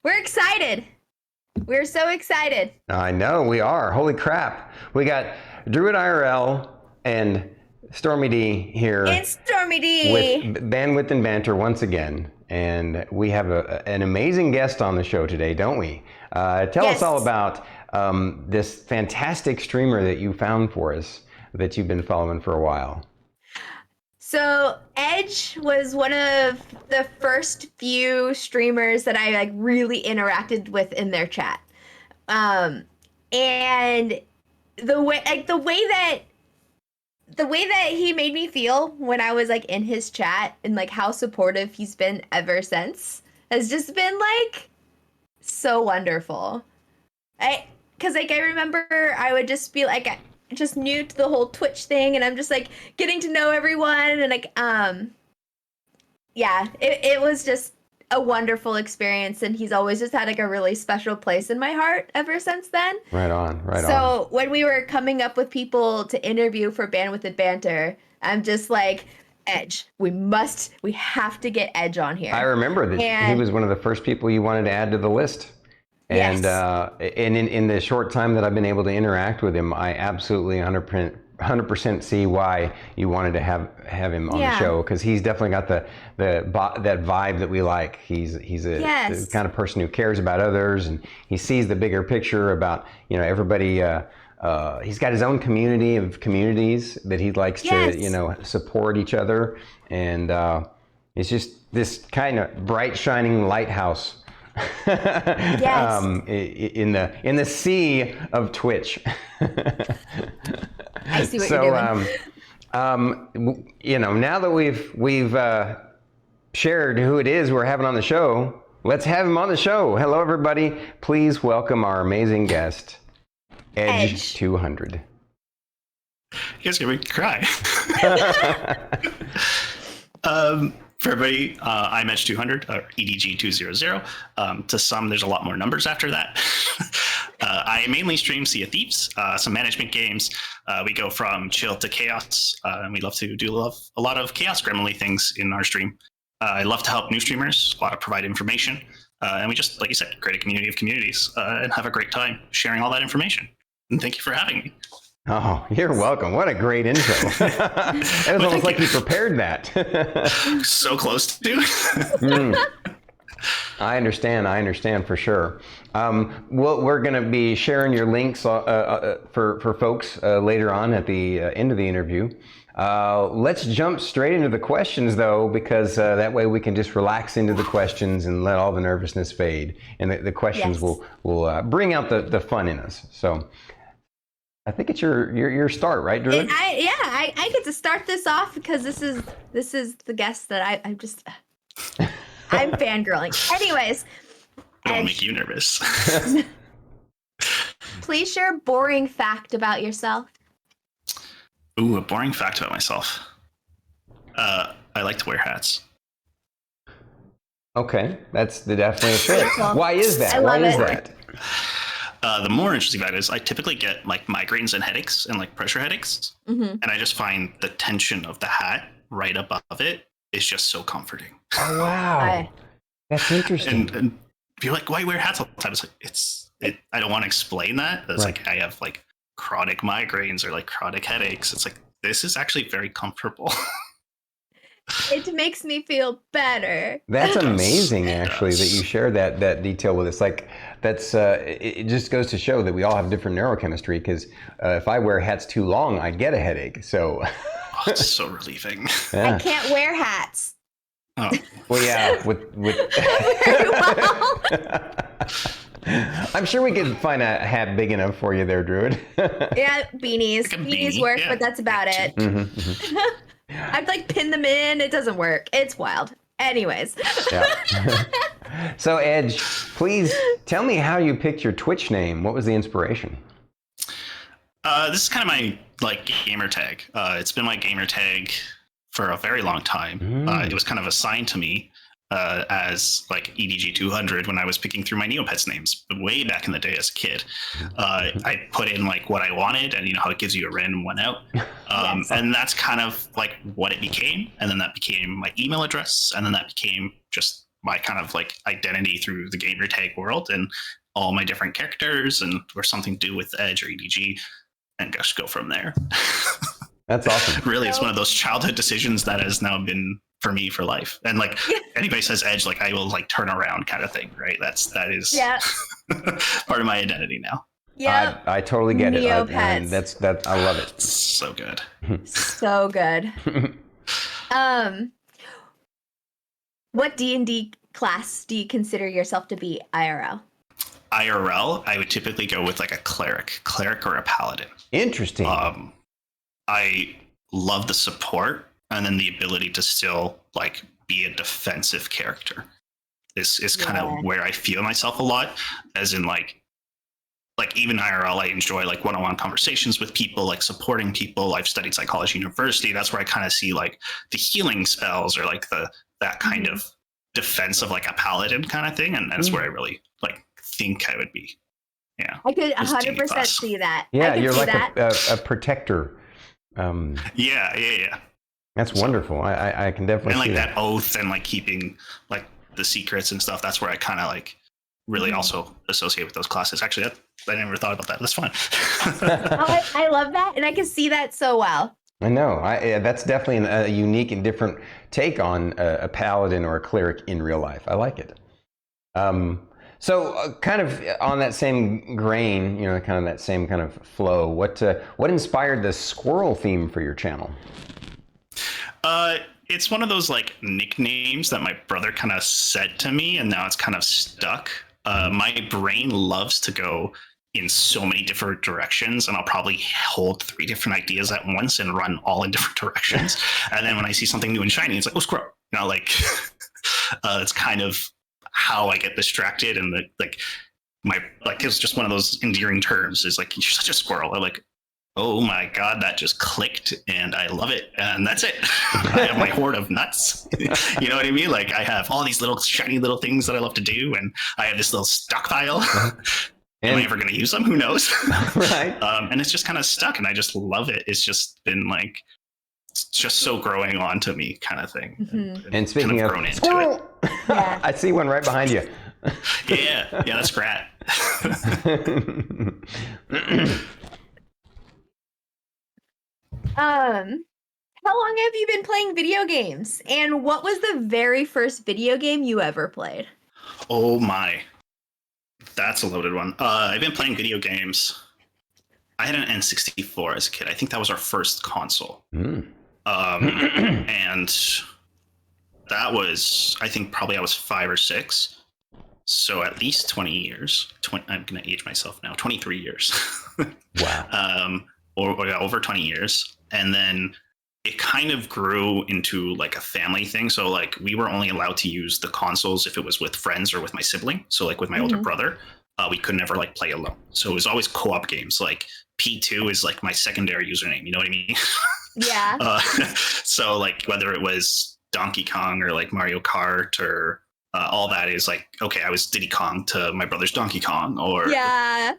We're excited. We're so excited. I know we are. Holy crap. We got Druid IRL and Stormy D here And Stormy D. with Bandwidth and Banter once again. And we have an amazing guest on the show today, don't we? Tell us all about this fantastic streamer that you found for us that you've been following for a while. So Edge was one of the first few streamers that I really interacted with in their chat. And the way that he made me feel when I was in his chat and how supportive he's been ever since has just been so wonderful. Because I remember I would just be just new to the whole Twitch thing, and I'm just getting to know everyone, and it was just a wonderful experience, and he's always just had a really special place in my heart ever since then. Right on. So when we were coming up with people to interview for Bandwidth and Banter, I'm just Edge. We have to get Edge on here. I remember that he was one of the first people you wanted to add to the list. And and in the short time that I've been able to interact with him, I absolutely 100% see why you wanted to have him on the show, because he's definitely got that vibe that we like. He's the kind of person who cares about others, and he sees the bigger picture about everybody. He's got his own community of communities that he likes to support each other, and it's just this kind of bright shining lighthouse. In the sea of Twitch. I see what you're doing. Now that we've shared who it is we're having on the show, let's have him on the show. Hello, everybody. Please welcome our amazing guest, edg200. You guys are gonna make me cry. For everybody, I'm edg200, or edg200. To some, there's a lot more numbers after that. I mainly stream Sea of Thieves, some management games. We go from chill to chaos, and we love to do a lot of chaos gremlin things in our stream. I love to help new streamers, a lot of provide information, and we just, like you said, create a community of communities and have a great time sharing all that information. And thank you for having me. Oh, you're welcome. What a great intro. It was almost like you prepared that. So close to. I understand for sure. We're going to be sharing your links for folks later on at the end of the interview. Let's jump straight into the questions, though, because that way we can just relax into the questions and let all the nervousness fade. And the questions will bring out the fun in us. So I think it's your start, right, Drew? I get to start this off because this is the guest that I'm just I'm fangirling. Anyways, I'll make you nervous. Please share a boring fact about yourself. Ooh, a boring fact about myself. I like to wear hats. Okay, that's definitely a fit. Why is that? The more interesting fact is I typically get migraines and headaches and pressure headaches. And I just find the tension of the hat right above it is just so comforting. Oh, wow. That's interesting. And you're like, why wear hats all the time? It's I don't want to explain that. It's I have chronic migraines or chronic headaches. It's this is actually very comfortable. It makes me feel better. That's amazing, actually, that you share that detail with us. That's it just goes to show that we all have different neurochemistry. Because if I wear hats too long, I get a headache. So it's so relieving. Yeah. I can't wear hats. Oh. Well, yeah. With very well. I'm sure we could find a hat big enough for you there, Druid. Yeah, beanies. Beanies work, but that's about it. I'd pin them in. It doesn't work. It's wild. Anyways. Yeah. So Edge, please tell me how you picked your Twitch name. What was the inspiration? This is kind of my gamer tag. It's been my gamer tag for a very long time. It was kind of assigned to me as edg200 when I was picking through my Neopets names way back in the day as a kid. I put in what I wanted, and how it gives you a random one out. And that's kind of what it became. And then that became my email address, and then that became just my kind of like identity through the gamer tag world and all my different characters and or something to do with Edge or EDG and just go from there. That's awesome. Really, it's one of those childhood decisions that has now been for me for life. And like anybody says Edge, like I will like turn around kind of thing, right? That is part of my identity now. Yeah, I totally get it. Neopets. That I love it. So good. So good. What D&D class do you consider yourself to be IRL? IRL, I would typically go with like a cleric or a paladin. Interesting. I love the support and then the ability to still like be a defensive character. This is kind of where I feel myself a lot, as in like even IRL, I enjoy like one-on-one conversations with people, like supporting people. I've studied psychology university. That's where I kind of see like the healing spells or like that kind of defense of like a paladin kind of thing. And that's where I really like think I would be. Yeah. I could 100% see that. Yeah, you're like a protector. Yeah. That's wonderful. I can definitely see that. And like that oath and like keeping like the secrets and stuff. That's where I kind of like really also associate with those classes. Actually, I never thought about that. That's fun. I love that, and I can see that so well. I know. That's definitely a unique and different take on a paladin or a cleric in real life. I like it. So kind of on that same grain, kind of that same kind of flow, what inspired the squirrel theme for your channel? It's one of those like nicknames that my brother kind of said to me, and now it's kind of stuck. My brain loves to go in so many different directions, and I'll probably hold 3 different ideas at once and run all in different directions. And then when I see something new and shiny, it's like, oh, squirrel. Like it's kind of how I get distracted, and it's just one of those endearing terms. Is like, you're such a squirrel. I'm like, oh my God, that just clicked and I love it. And that's it. I have my hoard of nuts. You know what I mean? Like I have all these little shiny little things that I love to do. And I have this little stockpile. Am I ever going to use them? Who knows? Right. And it's just kind of stuck and I just love it. It's just been like, it's just so growing on to me kind of thing. Mm-hmm. And speaking of grown into it. Yeah. I see one right behind you. Yeah, that's Grat. How long have you been playing video games? And what was the very first video game you ever played? Oh my. That's a loaded one. I've been playing video games. I had an N64 as a kid. I think that was our first console. And that was, I think probably I was 5 or 6. So at least 20 years. I'm going to age myself now. 23 years. Wow. Or over 20 years. And then it kind of grew into like a family thing. So like we were only allowed to use the consoles if it was with friends or with my sibling. So like with my older brother, we could never like play alone. So it was always co-op games. Like P2 is like my secondary username. You know what I mean? Yeah. So like whether it was Donkey Kong or like Mario Kart or all that is like, okay, I was Diddy Kong to my brother's Donkey Kong or right.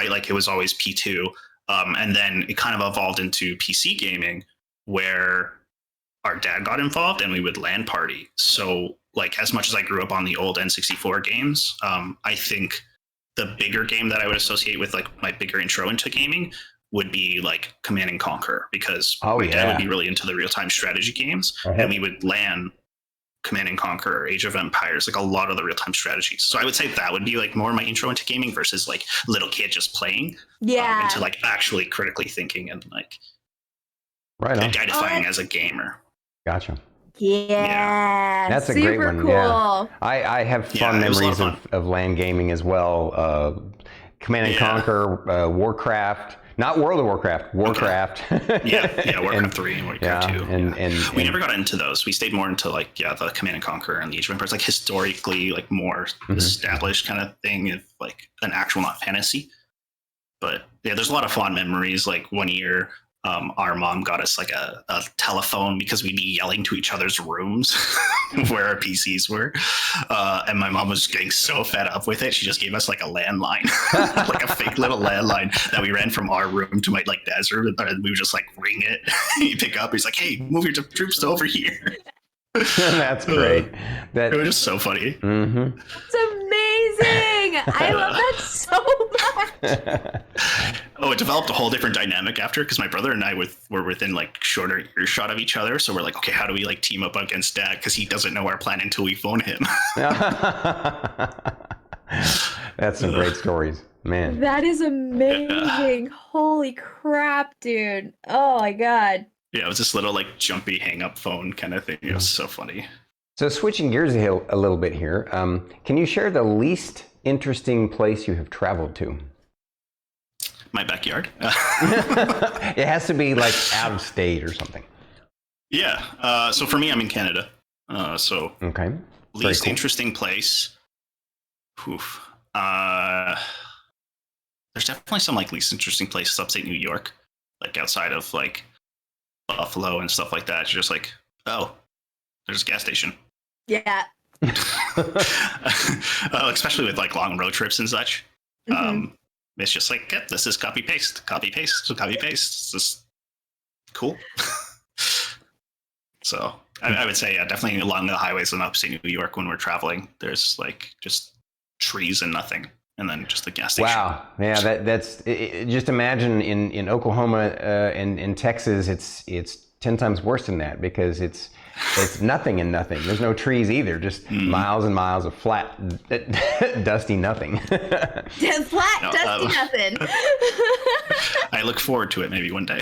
Like it was always P2. And then it kind of evolved into PC gaming where our dad got involved and we would LAN party. So like as much as I grew up on the old N64 games, I think the bigger game that I would associate with like my bigger intro into gaming would be like Command and Conquer, because my dad would be really into the real-time strategy games and we would LAN Command and Conquer, Age of Empires, like a lot of the real-time strategies. So I would say that would be like more my intro into gaming versus like little kid just playing. Into like actually critically thinking and like identifying as a gamer. Gotcha. Yeah. That's a super great one. Cool. Yeah. I have fond memories of LAN gaming as well. Command and Conquer, Warcraft. Not World of Warcraft, Warcraft. Okay. Warcraft 3 and Warcraft 2. And we never got into those. We stayed more into like, the Command and Conquer and the Age of Empires, like historically, like more established kind of thing, if like an actual, not fantasy. But yeah, there's a lot of fond memories. Like one year, our mom got us like a telephone because we'd be yelling to each other's rooms where our PCs were. And my mom was getting so fed up with it. She just gave us like a landline, like a fake little landline that we ran from our room to my like dad's room. And we would just like ring it. He'd pick up. He's like, hey, move your troops to over here. That's great. It was just so funny. Mm-hmm. It's amazing. I love that so much. Oh, it developed a whole different dynamic after, because my brother and I were within like shorter earshot of each other. So we're like, okay, how do we like team up against Dad? Because he doesn't know our plan until we phone him. That's some great stories, man. That is amazing. Yeah. Holy crap, dude. Oh my God. Yeah, it was this little like jumpy hang up phone kind of thing. It was so funny. So switching gears a little bit here, can you share the least interesting place you have traveled to? My backyard. It has to be like out of state or something. Yeah. So for me, I'm in Canada. So okay. Least interesting place. Oof. There's definitely some like least interesting places upstate New York, like outside of like Buffalo and stuff like that. It's just like, oh, there's a gas station. Yeah. Especially with like long road trips and such. Mm-hmm. It's just like, yeah, this is copy paste. It's just cool. So I would say, yeah, definitely along the highways in upstate New York when we're traveling, there's like just trees and nothing, and then just the gas station. Wow, yeah, that's just imagine in Oklahoma and in Texas, it's 10 times worse than that, because it's nothing and nothing. There's no trees either, just miles and miles of flat, dusty nothing. Dusty nothing. I look forward to it maybe one day.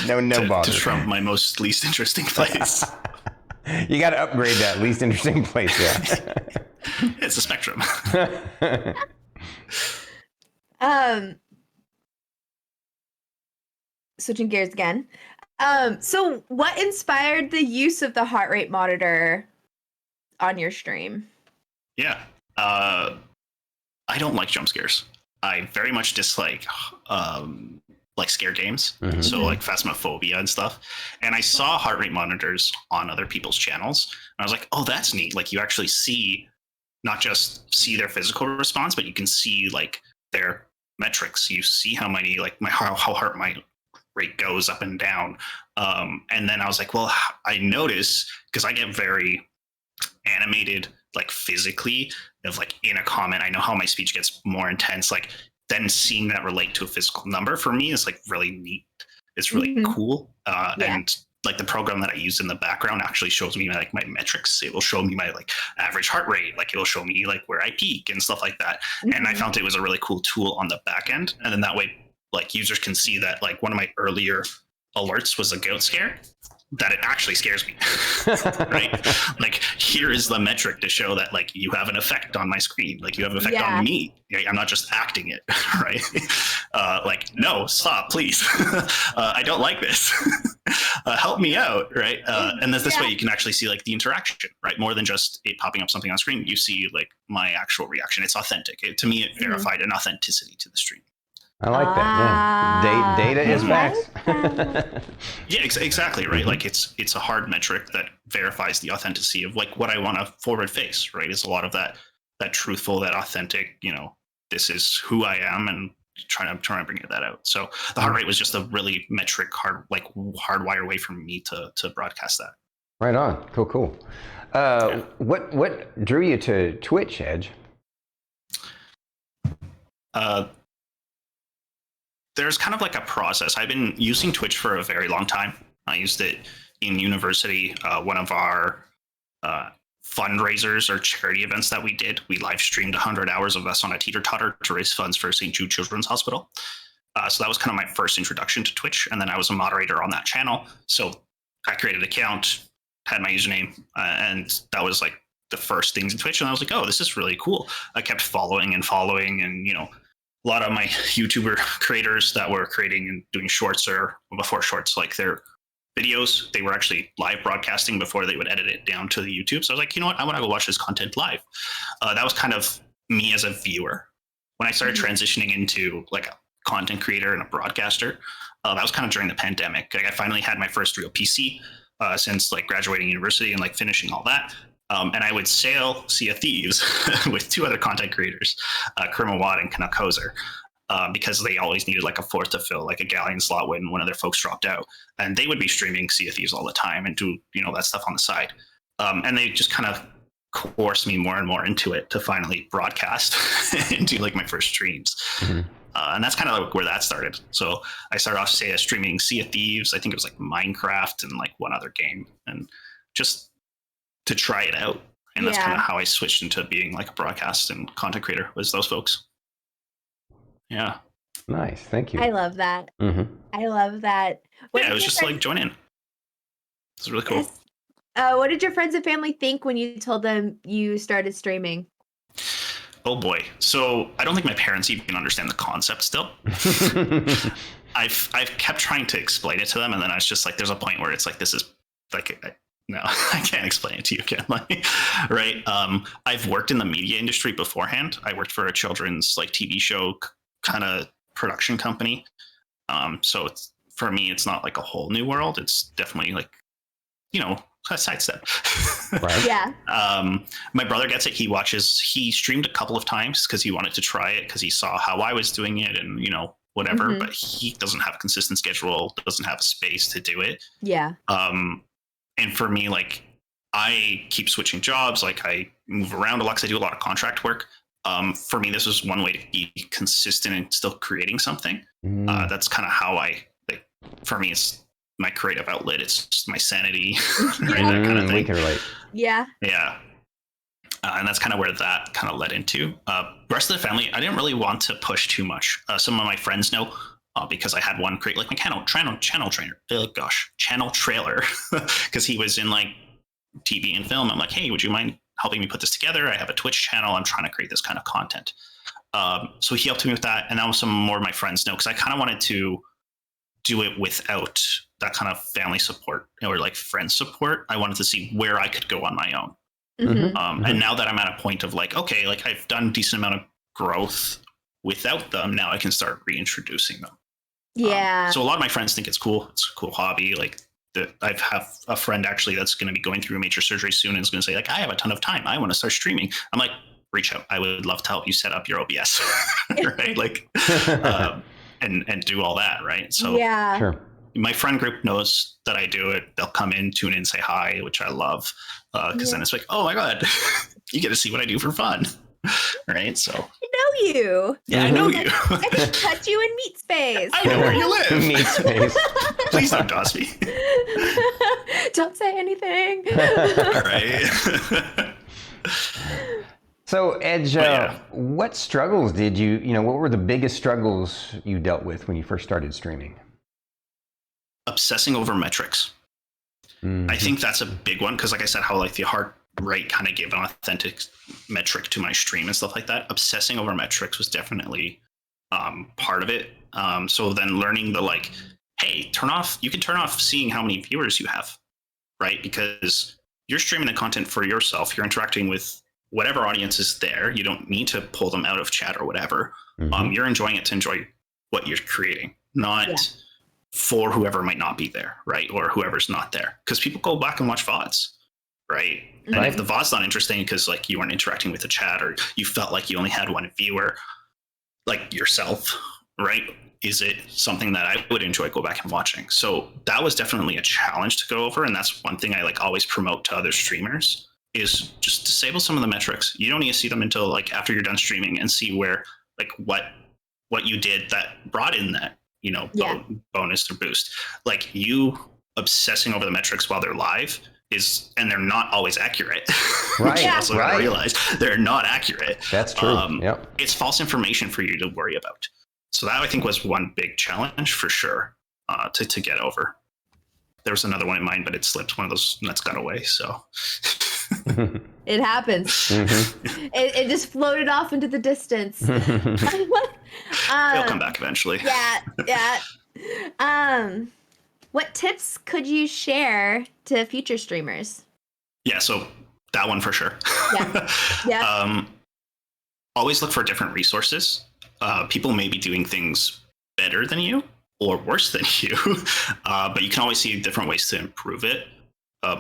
No bother. To trump my most least interesting place. You got to upgrade that least interesting place. Yeah. It's a spectrum. Switching gears again. So what inspired the use of the heart rate monitor on your stream? Yeah. I don't like jump scares. I very much dislike scare games. Mm-hmm. So like Phasmophobia and stuff. And I saw heart rate monitors on other people's channels. And I was like, oh, that's neat. Like you actually see, not just see their physical response, but you can see like their metrics. You see how many, like how heart rate goes up and down. And then I was like, well, I notice, because I get very animated, like physically, of like in a comment, I know how my speech gets more intense. Like then seeing that relate to a physical number for me is like really neat. It's really cool. And like the program that I use in the background actually shows me like my metrics. It will show me my like average heart rate. Like it will show me like where I peak and stuff like that. Mm-hmm. And I found it was a really cool tool on the back end. And then that way, like users can see that like one of my earlier alerts was a goat scare, that it actually scares me. Right? Like here is the metric to show that like you have an effect on my screen, like you have an effect on me. I'm not just acting it. Right? Like no, stop, please. I don't like this. Help me out. Right? And this way you can actually see like the interaction, right? More than just it popping up something on screen. You see like my actual reaction. It's authentic. To me, it verified an authenticity to the stream. I like that. Yeah, data is facts. Yeah, exactly. Right. Like it's a hard metric that verifies the authenticity of like what I want to forward face. Right. Is a lot of that truthful, that authentic. You know, this is who I am, and trying to bring that out. So the heart rate was just a really metric hardwire way for me to broadcast that. Right on. Cool. What drew you to Twitch, Edge? There's kind of like a process. I've been using Twitch for a very long time. I used it in university. One of our fundraisers or charity events that we did, we live streamed 100 hours of us on a teeter-totter to raise funds for St. Jude Children's Hospital. So that was kind of my first introduction to Twitch. And then I was a moderator on that channel. So I created an account, had my username, and that was like the first things in Twitch. And I was like, oh, this is really cool. I kept following, and you know, a lot of my YouTuber creators that were creating and doing shorts, or before shorts, like their videos, they were actually live broadcasting before they would edit it down to the YouTube. So I was like, you know what? I want to go watch this content live. That was kind of me as a viewer. When I started transitioning into like a content creator and a broadcaster, that was kind of during the pandemic. Like I finally had my first real PC since like graduating university and like finishing all that. And I would sail Sea of Thieves with two other content creators, Kerma Watt and Canuck Hoser. because they always needed like a fourth to fill, like a galleon slot when one of their folks dropped out, and they would be streaming Sea of Thieves all the time and do that stuff on the side, and they just kind of coerced me more and more into it to finally broadcast and do like my first streams. Mm-hmm. And that's kind of like where that started. So I started off streaming Sea of Thieves. I think it was like Minecraft and like one other game, and just to try it out. And that's kind of how I switched into being like a broadcast and content creator, was those folks. Yeah. Nice. Thank you. I love that. Mm-hmm. I love that. It was just like join in. It's really cool. Yes. What did your friends and family think when you told them you started streaming? Oh boy. So I don't think my parents even understand the concept still. I've kept trying to explain it to them, and then I was just like, there's a point where it's like, this is like, no, I can't explain it to you again. Like, right. I've worked in the media industry beforehand. I worked for a children's like TV show kind of production company. So it's, for me, it's not like a whole new world. It's definitely like, a sidestep. Right. Yeah. My brother gets it. He streamed a couple of times because he wanted to try it, because he saw how I was doing it and, whatever, mm-hmm. But he doesn't have a consistent schedule, doesn't have a space to do it. Yeah. And for me, like, I keep switching jobs. Like, I move around a lot because I do a lot of contract work. For me, this was one way to be consistent and still creating something. That's kind of how for me, it's my creative outlet. It's just my sanity, right? That kind of thing. We can relate. Yeah. Yeah. And that's kind of where that kind of led into. The rest of the family, I didn't really want to push too much. Some of my friends know, because I had one create like my channel trailer, because he was in like TV and film. I'm like, hey, would you mind helping me put this together? I have a Twitch channel. I'm trying to create this kind of content. So he helped me with that. And now some more of my friends know, because I kind of wanted to do it without that kind of family support or like friend support. I wanted to see where I could go on my own. Mm-hmm. And now that I'm at a point of like, okay, like I've done a decent amount of growth without them, now I can start reintroducing them. Yeah. So a lot of my friends think it's cool. It's a cool hobby. Like I have a friend actually that's going to be going through major surgery soon and is going to say like, I have a ton of time. I want to start streaming. I'm like, reach out. I would love to help you set up your OBS, right? Like, and do all that, right? So yeah. Sure. My friend group knows that I do it. They'll come in, tune in, say hi, which I love, because then it's like, oh my god, you get to see what I do for fun, right? So I know you. Yeah, I know you. I can touch you in meat space. I know where you live. Meat space. Please don't toss me. Don't say anything. All right. So, Edge, what struggles did what were the biggest struggles you dealt with when you first started streaming? Obsessing over metrics. Mm-hmm. I think that's a big one, because like I said, how like the heart rate kind of gave an authentic metric to my stream and stuff like that. Obsessing over metrics was definitely part of it. So then learning the like, hey, you can turn off seeing how many viewers you have, right? Because you're streaming the content for yourself. You're interacting with whatever audience is there. You don't need to pull them out of chat or whatever. Mm-hmm. You're enjoying it to enjoy what you're creating, not for whoever might not be there, right? Or whoever's not there. Because people go back and watch VODs, right? Mm-hmm. And if the VOD's not interesting because like you weren't interacting with the chat, or you felt like you only had one viewer, like yourself, right? Is it something that I would enjoy go back and watching? So that was definitely a challenge to go over. And that's one thing I like always promote to other streamers, is just disable some of the metrics. You don't need to see them until like after you're done streaming, and see where like what you did that brought in that, bonus or boost. Like, you obsessing over the metrics while they're live and they're not always accurate. Right. Also right. realize they're not accurate. That's true. Yep. It's false information for you to worry about. So that I think was one big challenge for sure, to get over. There was another one in mind, but it slipped. One of those nuts got away. So it happens. Mm-hmm. It just floated off into the distance. It'll come back eventually. Yeah. What tips could you share to future streamers? Yeah, so that one for sure. Yeah. Always look for different resources. People may be doing things better than you or worse than you, but you can always see different ways to improve it,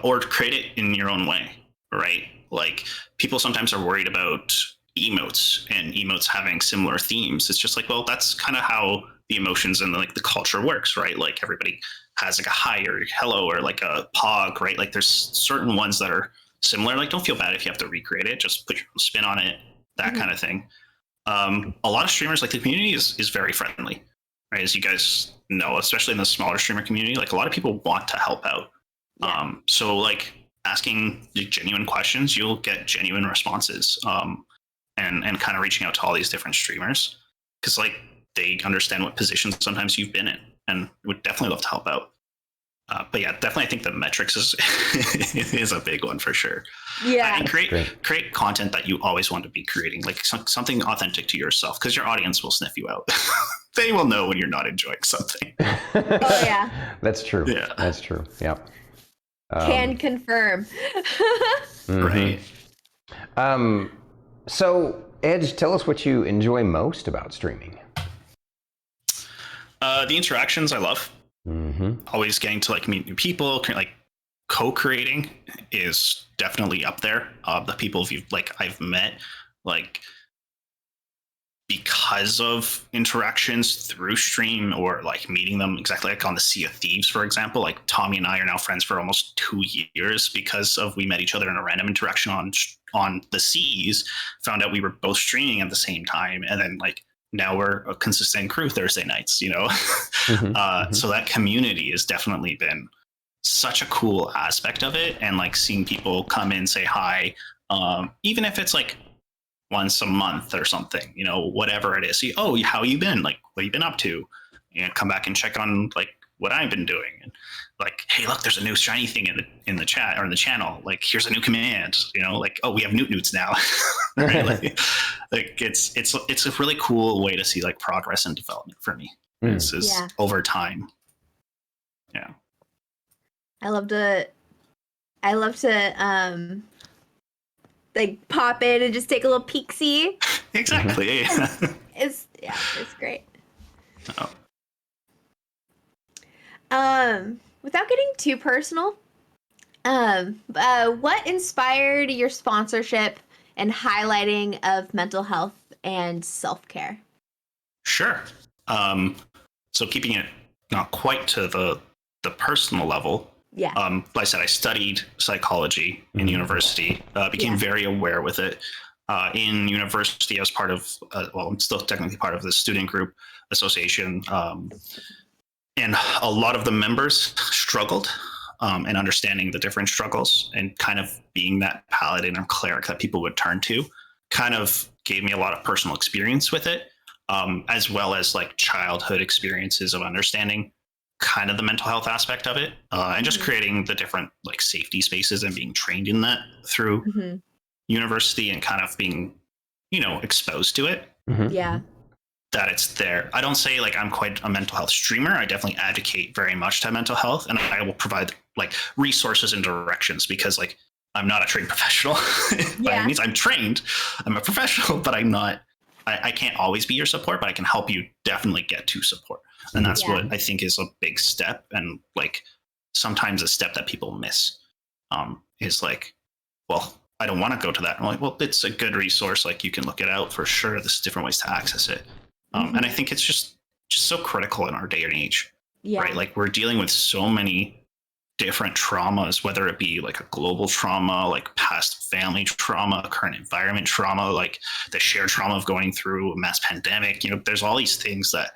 or create it in your own way, right? Like, people sometimes are worried about emotes and emotes having similar themes. It's just like, well, that's kind of how the emotions and like the culture works, right? Like everybody has like a hi or hello or like a pog, right? Like there's certain ones that are similar. Like don't feel bad if you have to recreate it, just put your own spin on it, that kind of thing. A lot of streamers, like the community is very friendly, right? As you guys know, especially in the smaller streamer community, like a lot of people want to help out. So like asking genuine questions, you'll get genuine responses. And kind of reaching out to all these different streamers because like they understand what positions sometimes you've been in and would definitely love to help out. But yeah, definitely I think the metrics is a big one for sure. Yeah. And create content that you always want to be creating, like something authentic to yourself, because your audience will sniff you out. They will know when you're not enjoying something. Oh yeah. That's true. Yeah. That's true. Yep. Can confirm. Right. So, Edge, tell us what you enjoy most about streaming. The interactions I love. Always getting to like meet new people, like co-creating is definitely up there. The people I've met, like because of interactions through stream or like meeting them exactly like on the Sea of Thieves, for example. Like Tommy and I are now friends for almost 2 years because of we met each other in a random interaction on the seas, found out we were both streaming at the same time, and then like now we're a consistent crew Thursday nights, you know. So that community has definitely been such a cool aspect of it, and like seeing people come in, say hi, even if it's like once a month or something, you know, whatever it is. See, oh, how you been? Like, what you been up to? You know, come back and check on like what I've been doing. And like, hey, look, there's a new shiny thing in the chat or in the channel. Like, here's a new command. You know, like, oh, we have newts now. Right? like it's a really cool way to see like progress and development for me. This is over time. Yeah. I love to like pop in and just take a little peek-see. Exactly. It's great. Without getting too personal, what inspired your sponsorship and highlighting of mental health and self-care? Sure. So keeping it not quite to the personal level. Yeah. Like I said, I studied psychology in university, became very aware with it. In university, I was part of, I'm still technically part of the student group association. And a lot of the members struggled in understanding the different struggles, and kind of being that paladin or cleric that people would turn to kind of gave me a lot of personal experience with it, as well as like childhood experiences of understanding kind of the mental health aspect of it, and just creating the different like safety spaces and being trained in that through university and kind of being, you know, exposed to it. Yeah. That it's there. I don't say like I'm quite a mental health streamer. I definitely advocate very much to mental health, and I will provide like resources and directions, because like I'm not a trained professional. By any means, I'm trained. I'm a professional, but I'm not. I can't always be your support, but I can help you definitely get to support. And that's what I think is a big step, and like sometimes a step that people miss is like, well, I don't want to go to that. I'm like, well, it's a good resource. Like you can look it out for sure. There's different ways to access it. And I think it's just so critical in our day and age, right? Like we're dealing with so many different traumas, whether it be like a global trauma, like past family trauma, current environment trauma, like the shared trauma of going through a mass pandemic. You know, there's all these things that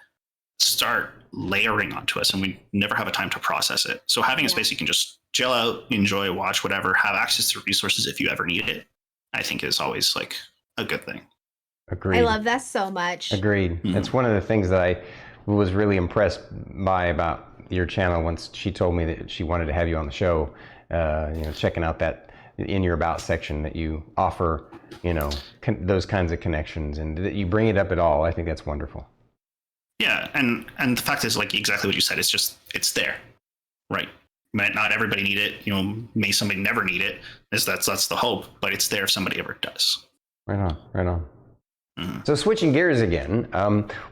start layering onto us, and we never have a time to process it. So having a space you can just chill out, enjoy, watch, whatever, have access to resources if you ever need it, I think is always like a good thing. Agreed. I love that so much. Agreed. It's one of the things that I was really impressed by about your channel once she told me that she wanted to have you on the show. You know, checking out that in your about section that you offer, you know, those kinds of connections, and that you bring it up at all. I think that's wonderful. Yeah, and the fact is, like exactly what you said, it's there, right? Might not everybody need it, you know, may somebody never need it. That's the hope, but it's there if somebody ever does. Right on. So switching gears again,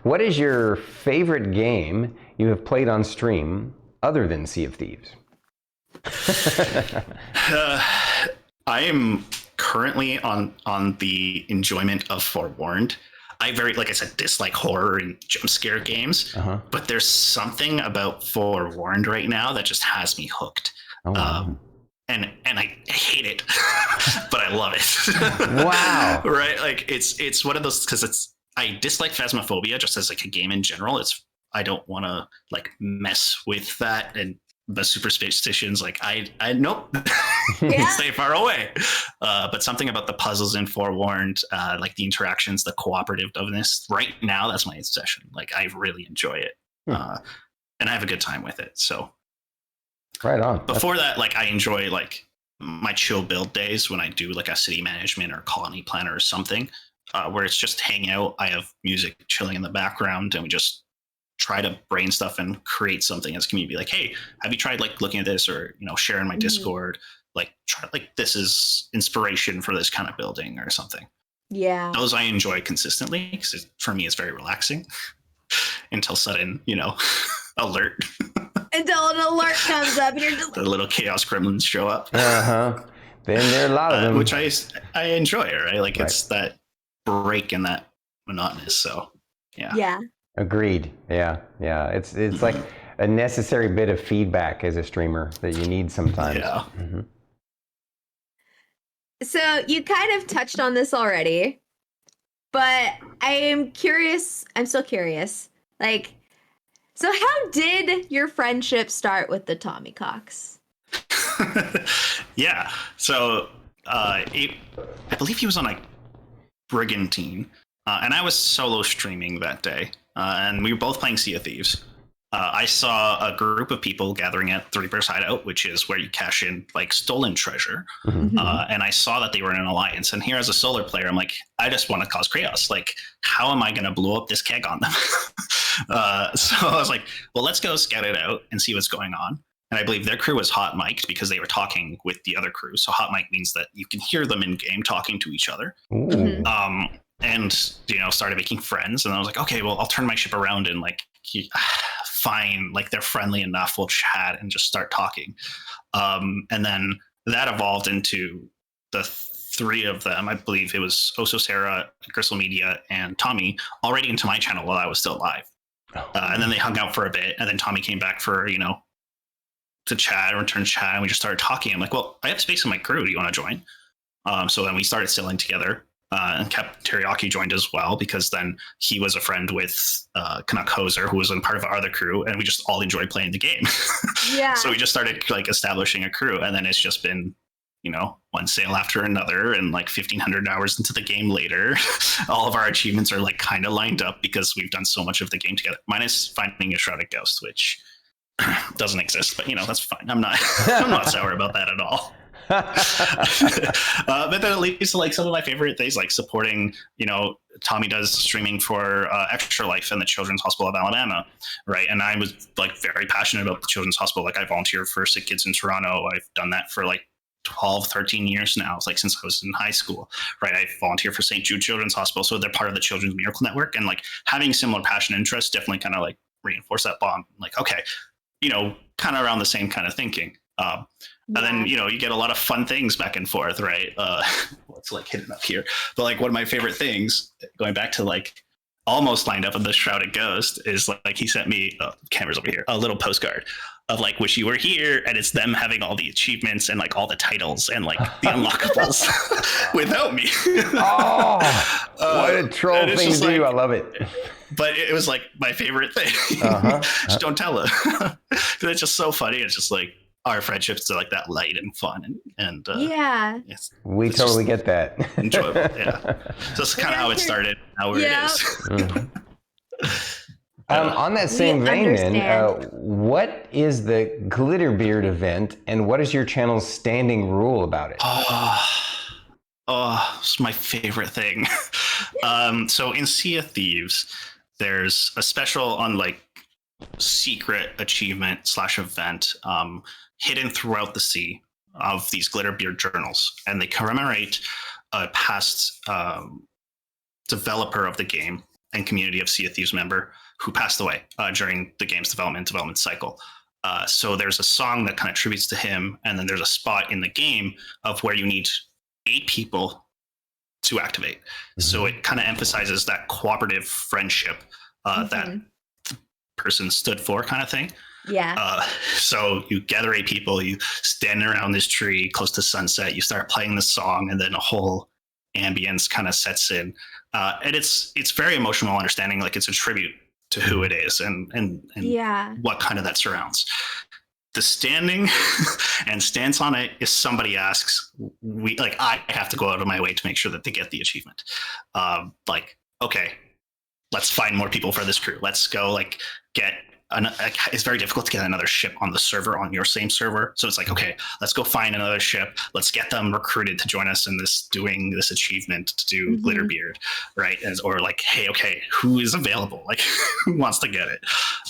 what is your favorite game you have played on stream other than Sea of Thieves? I am currently on the enjoyment of Forewarned. I like I said, dislike horror and jump scare games, but there's something about Forewarned right now that just has me hooked. Oh, wow. And I hate it, but I love it. Wow. Right? Like it's one of those, because I dislike Phasmophobia just as like a game in general. I don't want to like mess with that and the superstitions. Like I nope. Stay far away. But something about the puzzles in Forewarned, like the interactions, the cooperativeness, right now, that's my obsession. Like I really enjoy it. And I have a good time with it. So right on. Before that, like I enjoy like my chill build days when I do like a city management or colony planner or something, where it's just hang out. I have music chilling in the background and we just try to brain stuff and create something as a community. Be like, hey, have you tried like looking at this, or share in my Discord, like try, like this is inspiration for this kind of building or something. Yeah, those I enjoy consistently because for me it's very relaxing until sudden alert. Until an alert comes up and you're just the little chaos gremlins show up. Then there are a lot of them, which I enjoy, right? Like it's that break in that monotonous. So yeah. Agreed. Yeah. It's like a necessary bit of feedback as a streamer that you need sometimes. Yeah. So you kind of touched on this already, but I'm still curious. Like, so how did your friendship start with the Tommycocks? Yeah. So I believe he was on like Brigantine, and I was solo streaming that day. And we were both playing Sea of Thieves. I saw a group of people gathering at the Reaper's Hideout, which is where you cash in like stolen treasure. And I saw that they were in an alliance. And here as a solo player, I'm like, I just want to cause chaos. Like, how am I going to blow up this keg on them? So I was like, well, let's go scout it out and see what's going on. And I believe their crew was hot mic'd because they were talking with the other crew. So hot mic means that you can hear them in game talking to each other. And started making friends, and I was like, okay, well, I'll turn my ship around and like fine, like they're friendly enough, we'll chat and just start talking. And then that evolved into the three of them. I believe it was Oso, Sarah, Gristle Media, and Tommy already into my channel while I was still live. And then they hung out for a bit, and then Tommy came back for to chat, return chat, and we just started talking. I'm like, well, I have space in my crew, do you want to join? So then we started sailing together. And Captain Teriyaki joined as well, because then he was a friend with Canuck Hoser, who was in part of our other crew, and we just all enjoyed playing the game. Yeah. So we just started like establishing a crew, and then it's just been, one sail after another, and like 1,500 hours into the game later, all of our achievements are like kind of lined up because we've done so much of the game together. Minus finding a shrouded ghost, which doesn't exist, but that's fine. I'm not sour about that at all. But then it leads to like some of my favorite things, like supporting, Tommy does streaming for Extra Life and the Children's Hospital of Alabama, right? And I was like very passionate about the Children's Hospital. Like I volunteer for Sick Kids in Toronto. I've done that for like 12, 13 years now. It's like since I was in high school, right? I volunteer for St. Jude Children's Hospital. So they're part of the Children's Miracle Network, and like having similar passion and interests definitely kind of like reinforce that bond. Like, okay, kind of around the same kind of thinking. And then, you get a lot of fun things back and forth, right? What's like hidden up here? But like one of my favorite things, going back to like almost lined up with the Shrouded Ghost, is like he sent me, cameras over here, a little postcard of like wish you were here, and it's them having all the achievements and like all the titles and like the unlockables without me. What a troll thing to do. I love it. But it was like my favorite thing. Just don't tell them. Because it's just so funny. It's just like our friendships are like that light and fun and we totally get that. Enjoyable. Yeah. So that's kind of how it started. Now where it is. On that same vein, then, what is the Glitterbeard event, and what is your channel's standing rule about it? It's my favorite thing. So in Sea of Thieves, there's a special on like secret achievement / event hidden throughout the sea of these Glitterbeard journals, and they commemorate a past developer of the game and community of Sea of Thieves member who passed away during the game's development cycle. So there's a song that kind of tributes to him, and then there's a spot in the game of where you need 8 people to activate. So it kind of emphasizes that cooperative friendship that the person stood for, kind of thing. Yeah. So you gather 8 people, you stand around this tree close to sunset, you start playing the song, and then a whole ambience kind of sets in. And it's very emotional understanding, like it's a tribute to who it is and what kind of that surrounds. The standing and stance on it, if somebody asks, I have to go out of my way to make sure that they get the achievement. Okay, let's find more people for this crew. Let's go get it's very difficult to get another ship on the server, on your same server. So it's like, okay, let's go find another ship. Let's get them recruited to join us in doing this achievement to do Glitterbeard, right? Or hey, okay, who is available? Who wants to get it?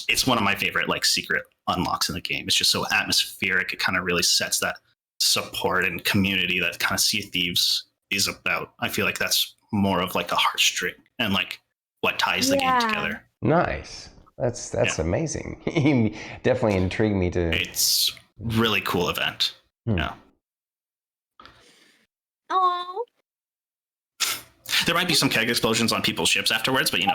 It's one of my favorite secret unlocks in the game. It's just so atmospheric. It kind of really sets that support and community that kind of Sea of Thieves is about. I feel like that's more of a heartstring and what ties the game together. Nice. That's amazing. You definitely intrigued me to. It's really cool event. Yeah. Oh. There might be some keg explosions on people's ships afterwards, but of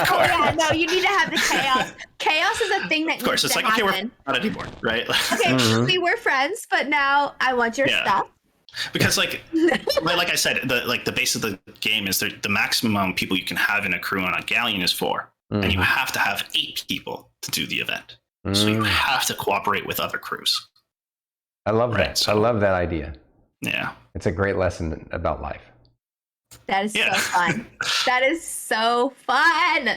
course. Yeah, no, you need to have the chaos. Chaos is a thing that of course, needs it's to happen. Okay, we're not anymore, right? Okay, we were friends, but now I want your stuff. Because like I said, the base of the game is the maximum people you can have in a crew on a galleon is 4. And you have to have 8 people to do the event. So you have to cooperate with other crews. I love that. So, I love that idea. Yeah. It's a great lesson about life. That is so fun. That is so fun.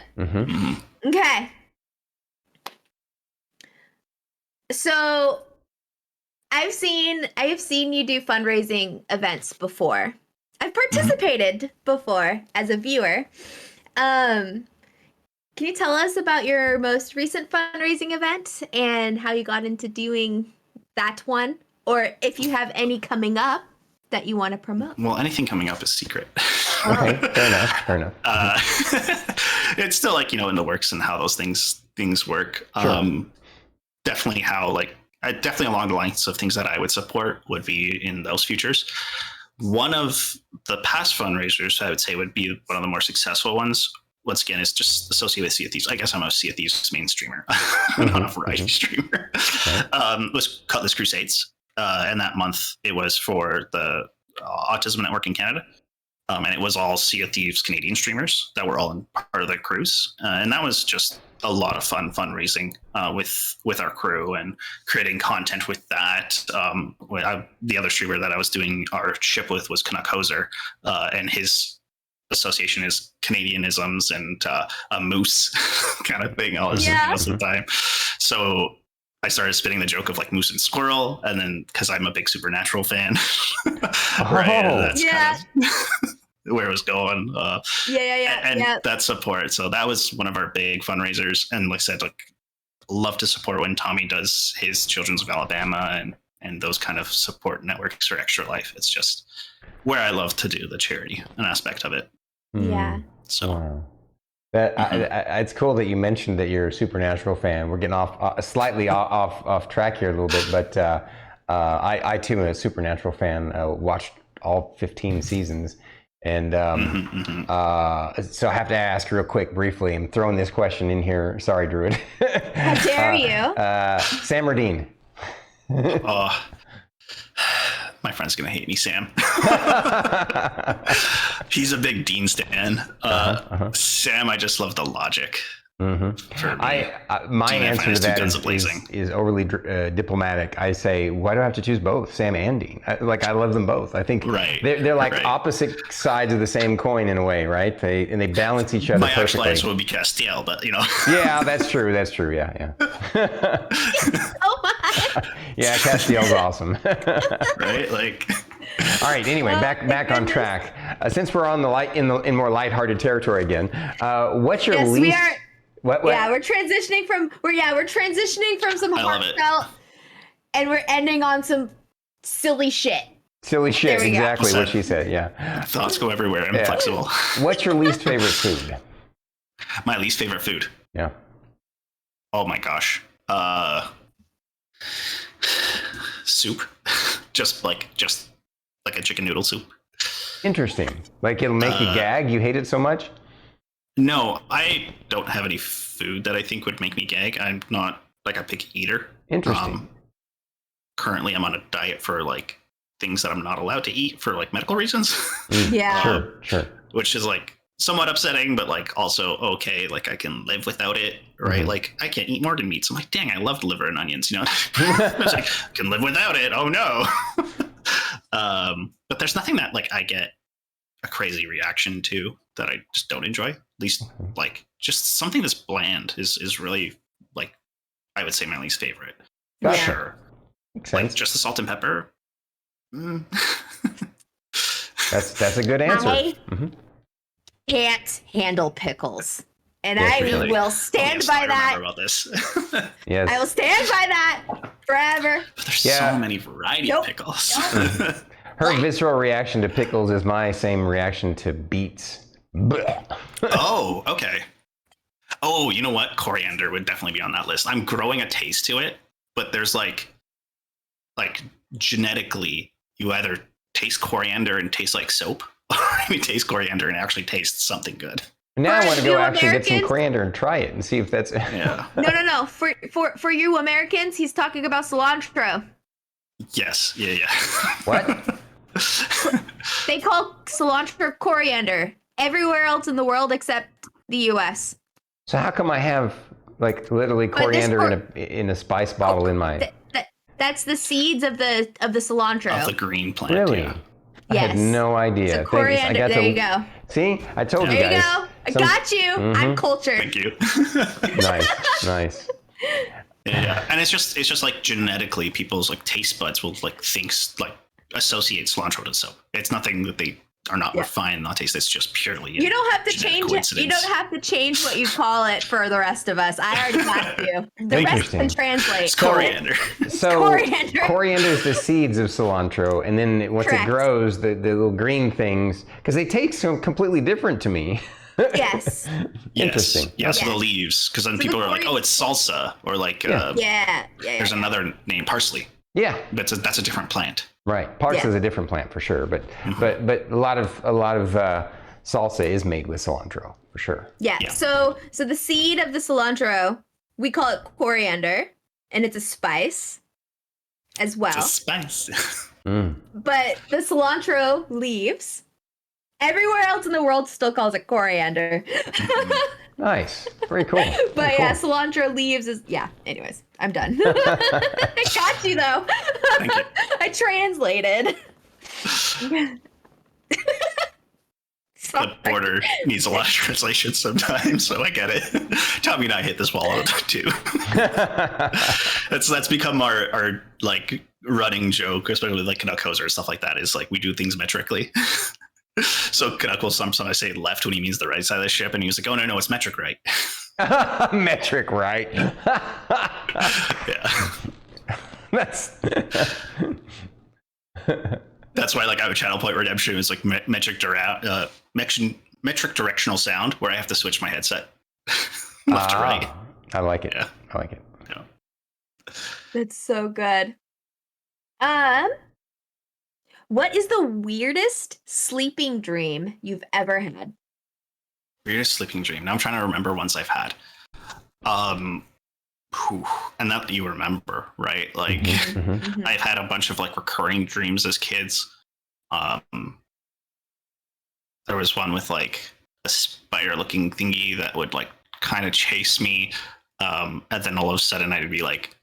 Okay. So I've seen you do fundraising events before. I've participated before as a viewer. Can you tell us about your most recent fundraising event and how you got into doing that one? Or if you have any coming up that you want to promote? Well, anything coming up is secret. Okay, fair enough. It's still in the works and how those things work. Sure. Definitely definitely along the lines of things that I would support would be in those futures. One of the past fundraisers I would say would be one of the more successful ones. Once again, it's just associated with Sea of Thieves. I guess I'm a Sea of Thieves main streamer, not a variety streamer. Was Cutlass Crusades. And that month it was for the Autism Network in Canada. And it was all Sea of Thieves Canadian streamers that were all in part of the cruise. And that was just a lot of fun fundraising with our crew and creating content with that. The other streamer that I was doing our ship with was Canuck Hoser, and his association is Canadianisms and a moose kind of thing all the time. So I started spinning the joke of moose and squirrel, and then because I'm a big Supernatural fan, that's kind of where it was going. And that support. So that was one of our big fundraisers. And like I said, love to support when Tommy does his Children's of Alabama and those kind of support networks for Extra Life. It's just where I love to do the charity, an aspect of it. Yeah. So it's cool that you mentioned that you're a Supernatural fan. We're getting off slightly off track here a little bit, but I too am a Supernatural fan. Watched all 15 seasons, and so I have to ask real quick, briefly. I'm throwing this question in here. Sorry, Druid. How dare you? Sam or Dean? My friend's gonna hate me, Sam. He's a big Dean stan. Sam, I just love the logic. My answer to that is overly diplomatic. I say, why do I have to choose both, Sam and Dean? I love them both. I think they're opposite sides of the same coin in a way, right? They balance each other perfectly. My actual answer would be Castiel, but Yeah, that's true. Yeah. Oh my. Yeah, Castiel's awesome. Right? All right. Anyway, back on track. Since we're on in more lighthearted territory again, what's your least? We are. What? Yeah, we're transitioning from some heartfelt, and we're ending on some silly shit. Silly shit, exactly what she said. Yeah. Thoughts go everywhere. I'm flexible. What's your least favorite food? My least favorite food. Yeah. Oh my gosh. Soup. just like a chicken noodle soup. Interesting. Like it'll make you gag. You hate it so much? No, I don't have any food that I think would make me gag. I'm not like a picky eater. Interesting. Currently, I'm on a diet for like things that I'm not allowed to eat for like medical reasons. Yeah. Sure. Which is like somewhat upsetting, but like also okay. Like I can live without it, right? Like I can't eat more than meat. So I'm like, dang, I love liver and onions. You know, I was like, I can live without it. Oh no. But there's nothing that like I get a crazy reaction to that I just don't enjoy. At least like just something that's bland is really like I would say my least favorite. Gotcha. Sure. Makes Like sense. just the salt and pepper. That's a good answer. I can't handle pickles. And Yes, I really. will stand by that. About this. Yes. I will stand by that forever. But there's Yeah. so many variety of pickles. Her visceral reaction to pickles is my same reaction to beets. Blech. Oh, okay. Oh, you know what? Coriander would definitely be on that list. I'm growing a taste to it, but there's like genetically, you either taste coriander and taste like soap, or you taste coriander and actually taste something good. Now I For want to go you actually get some Americans- coriander and try it and see if that's. Yeah. No. For you Americans, he's talking about cilantro. Yes. Yeah. What? They call cilantro coriander everywhere else in the world except the U.S. So how come I have like literally But this coriander in a spice bottle in my? That's the seeds of the cilantro. Of the green plant. Really? Yeah. I had no idea. So coriander. There you go. See, I told you There you guys. go. I got you. I'm cultured. Thank you. Nice. Yeah, and it's just like genetically, people's like taste buds will like associate cilantro to soap. It's nothing that they are not refined, not taste. It's just purely. You don't have to change it. You don't have to change what you call it for the rest of us. I already got you. The rest can translate. It's coriander. So Coriander is the seeds of cilantro, and then once it grows, the little green things, because they taste so completely different to me. Yes. Interesting. Yes, the leaves, because then people are like, "Oh, it's salsa," or like, there's another name, parsley. Yeah, that's a different plant. Right, parsley is a different plant for sure, but a lot of salsa is made with cilantro for sure. Yeah. So the seed of the cilantro, we call it coriander, and it's a spice as well. It's a spice. But the cilantro leaves, everywhere else in the world still calls it coriander. Nice. Very cool. But cilantro leaves is anyways, I'm done. I got you though. Thank you. I translated. The border needs a lot of translation sometimes, so I get it. Tommy and I hit this wall all the time too. That's become our like running joke, especially with like Canuck Hoser and stuff like that, is like we do things metrically. So Canuck will sometimes say left when he means the right side of the ship, and he was like, "Oh no, it's metric right." Metric right. Yeah. That's why like I have a channel point redemption is like metric directional sound where I have to switch my headset left to right. I like it. Yeah. I like it. Yeah. That's so good. What is the weirdest sleeping dream you've ever had? Weirdest sleeping dream. Now I'm trying to remember ones I've had. And that you remember, right? Like I've had a bunch of like recurring dreams as kids. There was one with like a spider looking thingy that would like kind of chase me. And then all of a sudden I'd be like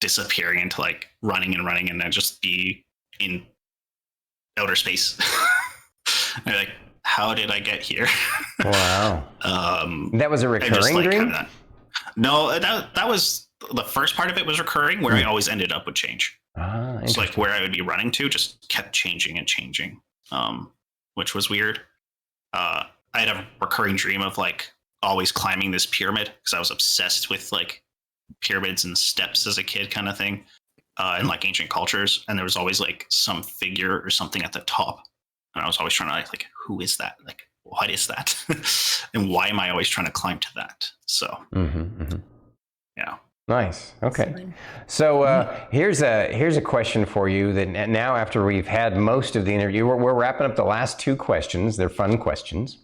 disappearing into like running and I'd just be in outer space. And like, how did I get here? Wow. That was a recurring dream? No, that was the first part of it was recurring, where I always ended up with change. It's like where I would be running to just kept changing and changing, which was weird. I had a recurring dream of like always climbing this pyramid because I was obsessed with like pyramids and steps as a kid kind of thing, in like ancient cultures. And there was always like some figure or something at the top. And I was always trying to like, who is that? Like, what is that? And why am I always trying to climb to that? So, yeah. Nice. Okay. So here's a question for you that now, after we've had most of the interview, we're wrapping up the last two questions. They're fun questions,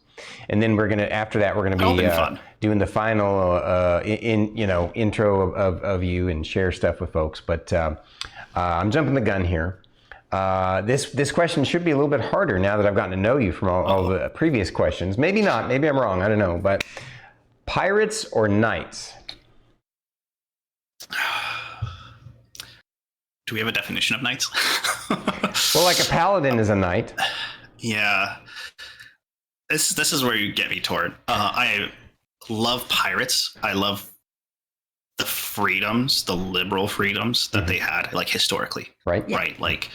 and then after that we're gonna be doing the final intro of you and share stuff with folks. But I'm jumping the gun here. This question should be a little bit harder now that I've gotten to know you from all the previous questions. Maybe not. Maybe I'm wrong. I don't know. But pirates or knights? Do we have a definition of knights? Well, like a paladin is a knight. Yeah. This is where you get me toward. I love pirates. I love the freedoms, the liberal freedoms that they had, like historically. Right. Yeah. Right. Like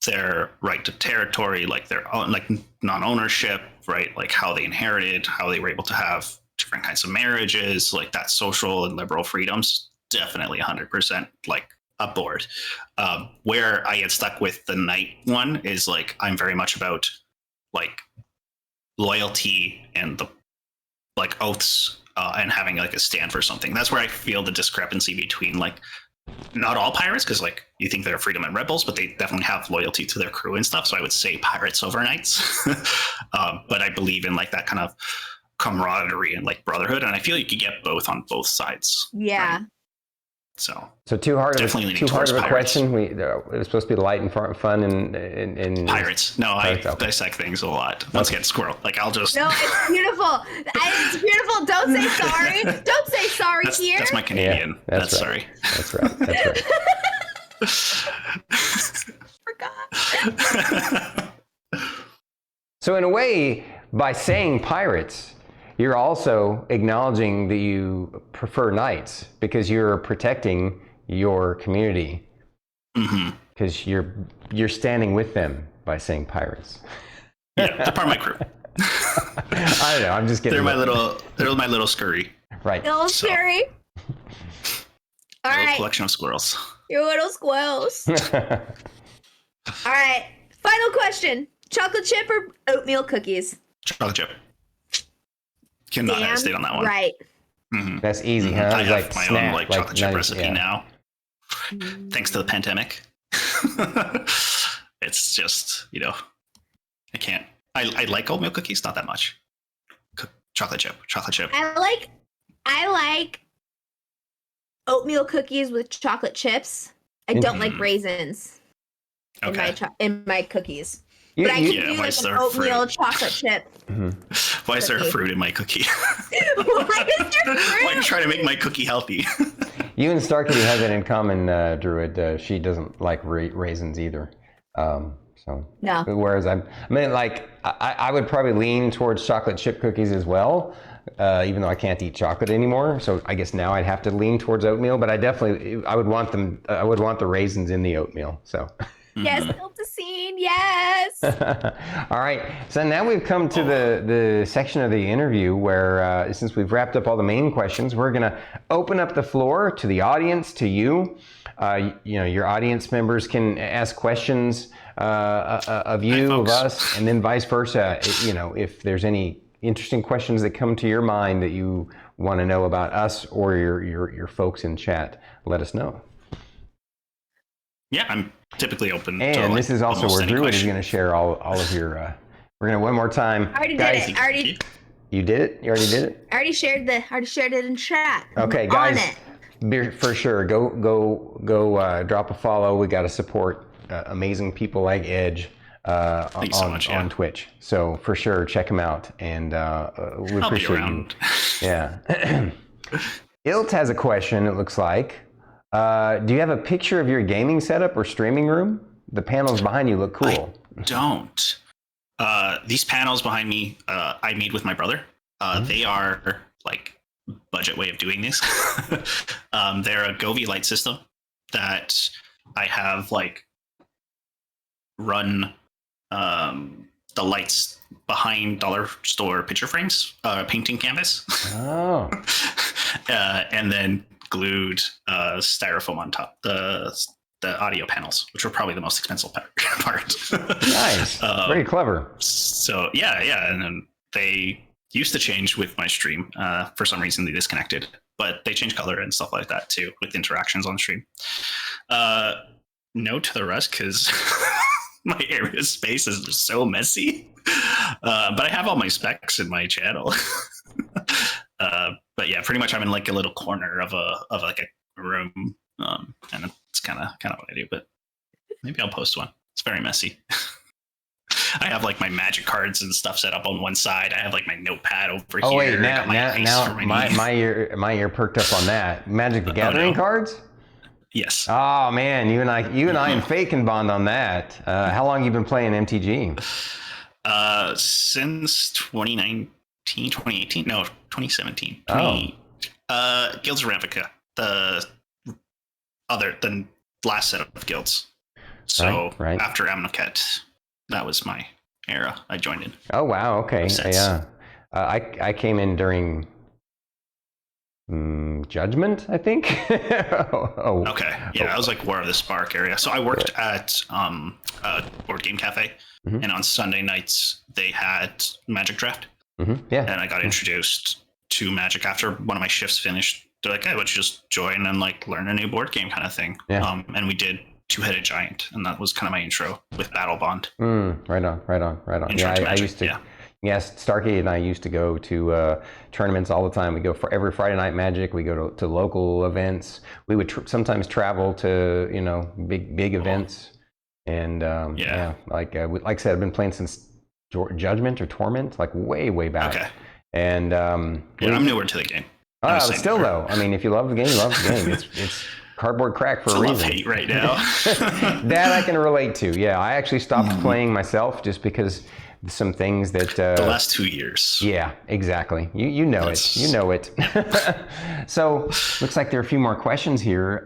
their right to territory, like their own, like non-ownership, right? Like how they inherited, how they were able to have different kinds of marriages, like that social and liberal freedoms. Definitely 100% like aboard. Where I get stuck with the knight one is like I'm very much about like loyalty and the like oaths and having like a stand for something. That's where I feel the discrepancy between like not all pirates, because like you think they're freedom and rebels, but they definitely have loyalty to their crew and stuff. So I would say pirates over knights. But I believe in like that kind of camaraderie and like brotherhood, and I feel you could get both on both sides. Yeah. Right? So too hard of a question. It was supposed to be light and fun and pirates. No, pirates, I dissect things a lot. Once again, squirrel. Like I'll just. No, it's beautiful. It's beautiful. Don't say sorry. Don't say sorry here. That's my Canadian. Yeah, that's right. sorry. That's right. That's Forgot. So in a way, by saying pirates, you're also acknowledging that you prefer knights because you're protecting your community. Because you're standing with them by saying pirates. Yeah, they're part of my crew. I don't know. I'm just kidding. They're my little scurry. Right. Little scary. All right. Collection of squirrels. Your little squirrels. All right. Final question: chocolate chip or oatmeal cookies? Chocolate chip. Cannot hesitate on that one. Right. That's easy, huh? I have my snap, own like chocolate chip recipe yeah. now. Thanks to the pandemic. It's just, I can't. I like oatmeal cookies, not that much. Chocolate chip. I like oatmeal cookies with chocolate chips. I don't like raisins in my cookies. But I can do like an oatmeal chocolate chip. Why is there a fruit in my cookie? Why is there fruit? Why are you trying to make my cookie healthy? You and Starkity have that in common, Druid. She doesn't like raisins either. So no. Whereas I would probably lean towards chocolate chip cookies as well, even though I can't eat chocolate anymore. So I guess now I'd have to lean towards oatmeal. But I would want them. I would want the raisins in the oatmeal. So. Yes, Scene, yes. All right. So now we've come to the section of the interview where, since we've wrapped up all the main questions, we're going to open up the floor to the audience, to you. Your audience members can ask questions of you, of us, and then vice versa. If there's any interesting questions that come to your mind that you want to know about us or your folks in chat, let us know. Yeah, I'm typically open. And this is also where Druid is going to share all of your. We're going to one more time. I already did it. You did it? You already did it? I already shared it in chat. Okay, guys. For sure, go drop a follow. We got to support amazing people like Edge on Twitch. So for sure, check them out, and we appreciate you. Yeah. Ilt has a question. It looks like. Do you have a picture of your gaming setup or streaming room? The panels behind you look cool. I don't. These panels behind me, I made with my brother. They are like budget way of doing this. They're a Govee light system that I have like run the lights behind dollar store picture frames, painting canvas. Oh. And then glued styrofoam on top the audio panels, which were probably the most expensive part. Nice. Very clever. So yeah, and then they used to change with my stream. For some reason they disconnected. but they change color and stuff like that too with interactions on stream. No to the rest because my area space is so messy. But I have all my specs in my channel. But yeah, pretty much I'm in like a little corner of like a room, and it's kind of what I do. But maybe I'll post one. It's very messy. I have like my magic cards and stuff set up on one side. I have like my notepad over here. Oh wait, now my ear perked up on that. Magic the Gathering cards? Yes. Oh man, you and I and Fate can bond on that. How long you been playing MTG? Since 2018. No, 2017. Guilds of Ravnica, the last set of guilds. So right. After Amnoket, that was my era. I joined in. Oh wow, okay, yeah. I came in during Judgment, I think. Okay, yeah, I was like War of the Spark area. So I worked at a board game cafe, and on Sunday nights they had Magic Draft. Yeah, and I got introduced to Magic after one of my shifts finished. They're like, "Hey, why don't you just join and like learn a new board game kind of thing?" Yeah. And we did Two-Headed Giant, and that was kind of my intro with Battle Bond. Right on. Yeah, I used to. Yeah. Yes, Starkey and I used to go to tournaments all the time. We go for every Friday night Magic. We go to local events. We would sometimes travel to big events, and like I said, I've been playing since Judgment or Torment, like way back. Okay. And I'm newer to the game. Still though, I mean, if you love the game, you love the game. It's cardboard crack for a reason. Love-hate right now. That I can relate to. Yeah, I actually stopped playing myself just because some things that the last 2 years. Yeah, exactly. You know it. You know it. So looks like there are a few more questions here.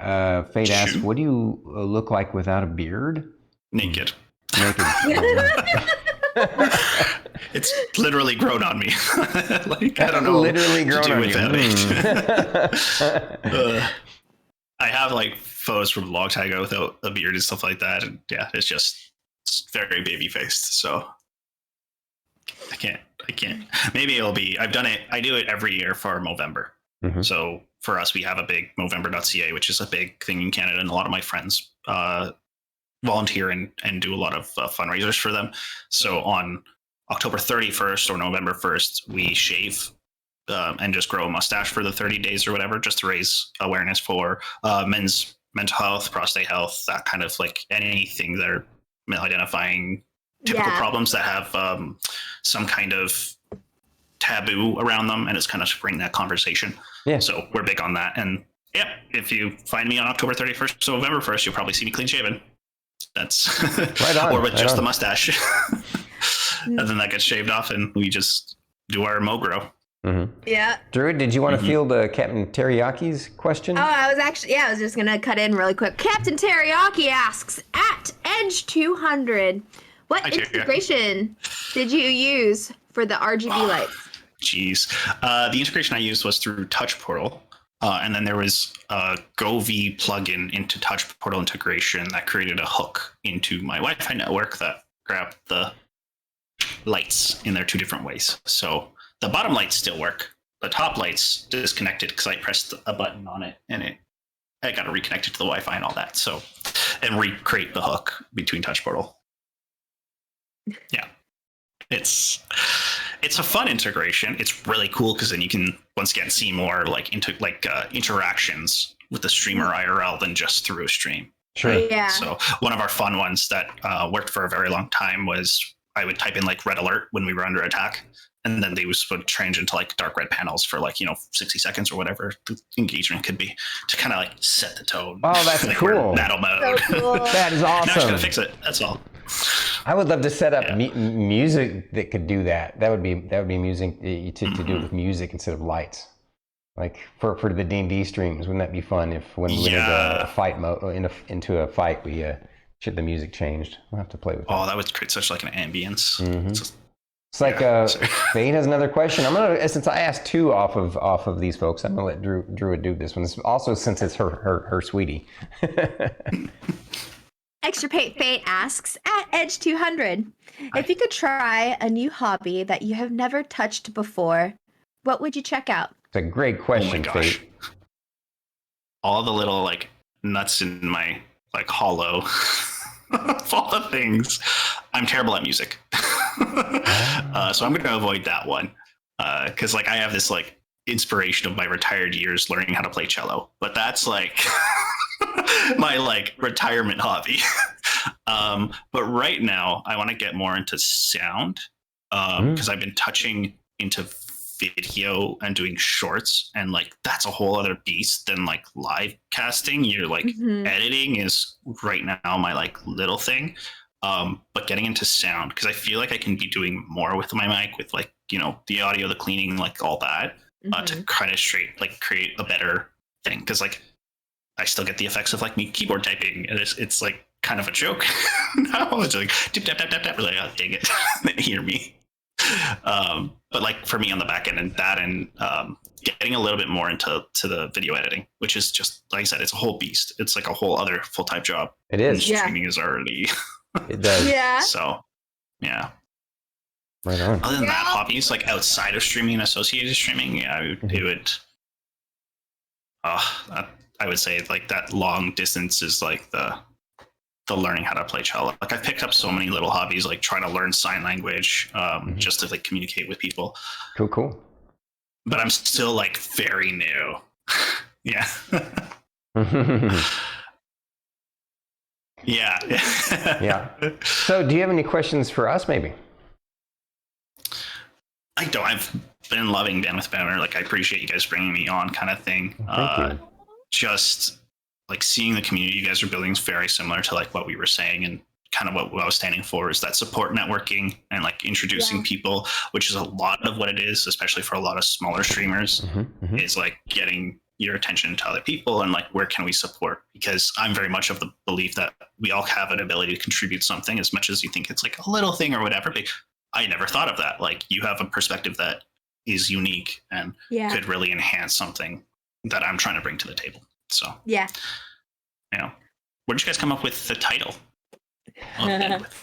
Fate asks, "What do you look like without a beard?" Naked. It's literally grown on me. Like I don't know. Literally grown on you. I have like photos from a long time ago without a beard and stuff like that, and yeah, it's very baby faced. So I can't. Maybe it'll be. I've done it. I do it every year for Movember. So for us, we have a big Movember.ca, which is a big thing in Canada, and a lot of my friends volunteer and do a lot of fundraisers for them. So on October 31st or November 1st, we shave and just grow a mustache for the 30 days or whatever, just to raise awareness for men's mental health, prostate health, that kind of like anything that are male identifying typical problems that have some kind of taboo around them, and it's kind of spring that conversation. Yeah. So we're big on that. And yeah, if you find me on October 31st or November 1st, you'll probably see me clean shaven. That's right on, or with just the mustache. And then that gets shaved off and we just do our Mogro. Yeah. Druid, did you want to field Captain Teriyaki's question? Oh, I was just going to cut in really quick. Captain Teriyaki asks, at edg200, what integration did you use for the RGB lights? Jeez. The integration I used was through Touch Portal. And then there was a GoV plugin into Touch Portal integration that created a hook into my Wi-Fi network that grabbed the lights in their two different ways. So the bottom lights still work. The top lights disconnected because I pressed a button on it and I got to reconnect it to the Wi-Fi and all that. So, and recreate the hook between Touch Portal. Yeah. It's a fun integration. It's really cool because then you can once again see more like interactions with the streamer IRL than just through a stream. Sure. Yeah. So one of our fun ones that worked for a very long time was I would type in like red alert when we were under attack, and then they would change into like dark red panels for like 60 seconds or whatever the engagement could be to kind of like set the tone. Oh, that's like cool. Battle mode. So cool. That is awesome. Now I just gotta fix it. That's all. I would love to set up music that could do that. That would be music to do it with music instead of lights. Like for the D&D streams, wouldn't that be fun if when we went into a fight mode into a fight we the music changed? We'll have to play with that. Oh, that would create such like an ambience. It's like Fade has another question. I'm gonna, since I asked two off of these folks, I'm gonna let Druid do this one. Also, since it's her sweetie. Extra Fate asks, at edg200, if you could try a new hobby that you have never touched before, what would you check out? It's a great question, Fate. All the little like nuts in my like hollow of all the things. I'm terrible at music. So I'm going to avoid that one. Because like I have this like inspiration of my retired years learning how to play cello, but that's like my like retirement hobby. But right now I want to get more into sound because I've been touching into video and doing shorts, and like that's a whole other beast than like live casting. You're like editing is right now my like little thing. But getting into sound, because I feel like I can be doing more with my mic, with like, you know, the audio, the cleaning, like all that, to kind of create a better thing. Because like I still get the effects of like me keyboard typing, and it's like kind of a joke. No, it's like tap tap tap tap tap. Like, oh, dang it, they hear me. But like for me on the back end and that, and getting a little bit more into the video editing, which is just like I said, it's a whole beast. It's like a whole other full-time job. It is. Streaming is already. It does. Yeah. So, yeah. Right on. Other than that, hobbies like outside of streaming and associated streaming, yeah, it would. I would say like that long distance is like the learning how to play cello. Like I've picked up so many little hobbies, like trying to learn sign language, just to like communicate with people. Cool. But I'm still like very new. Yeah. Yeah. Yeah. So do you have any questions for us, maybe? I don't. I've been loving Bandwidth and Banter. Like I appreciate you guys bringing me on, kind of thing. Thank you. Just like seeing the community you guys are building is very similar to like what we were saying, and kind of what I was standing for is that support networking and like introducing people, which is a lot of what it is, especially for a lot of smaller streamers, is like getting your attention to other people and like where can we support, because I'm very much of the belief that we all have an ability to contribute something, as much as you think it's like a little thing or whatever, but I never thought of that. Like you have a perspective that is unique and could really enhance something that I'm trying to bring to the table. So where did you guys come up with the title?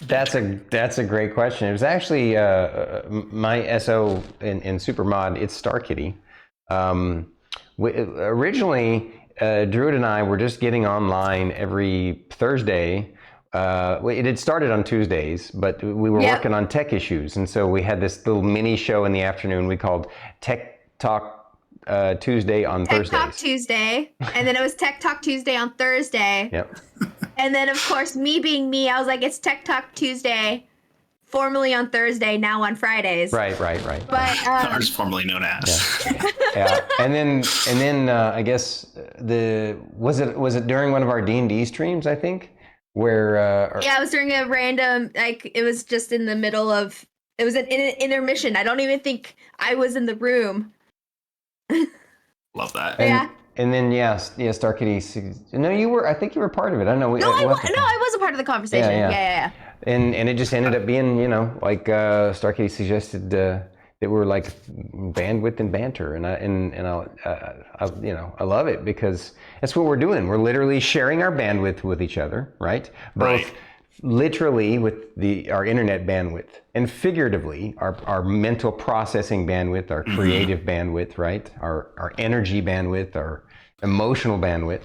That's a great question. It was actually my SO in Supermod. It's Star Kitty. Originally, Druid and I were just getting online every Thursday. It had started on Tuesdays, but we were working on tech issues, and so we had this little mini show in the afternoon we called Tech Talk Tuesday on Thursdays. Tech Talk Tuesday, and then it was Tech Talk Tuesday on Thursday. Yep. And then, of course, me being me, I was like, it's Tech Talk Tuesday, formerly on Thursday, now on Fridays. Right. But ours formerly known as. Yeah. And then I guess was it during one of our D&D streams, I think, where it was during a random, like it was just in the middle of, it was an intermission. I don't even think I was in the room. Love that. And then Star Kitty. No, you were. I think you were part of it. I don't know. I was a part of the conversation. Yeah. And it just ended up being, like Star Kitty suggested that we're like bandwidth and banter, and I love it because that's what we're doing. We're literally sharing our bandwidth with each other, right? Both literally with our internet bandwidth, and figuratively our mental processing bandwidth, our creative bandwidth, right? Our energy bandwidth, our emotional bandwidth,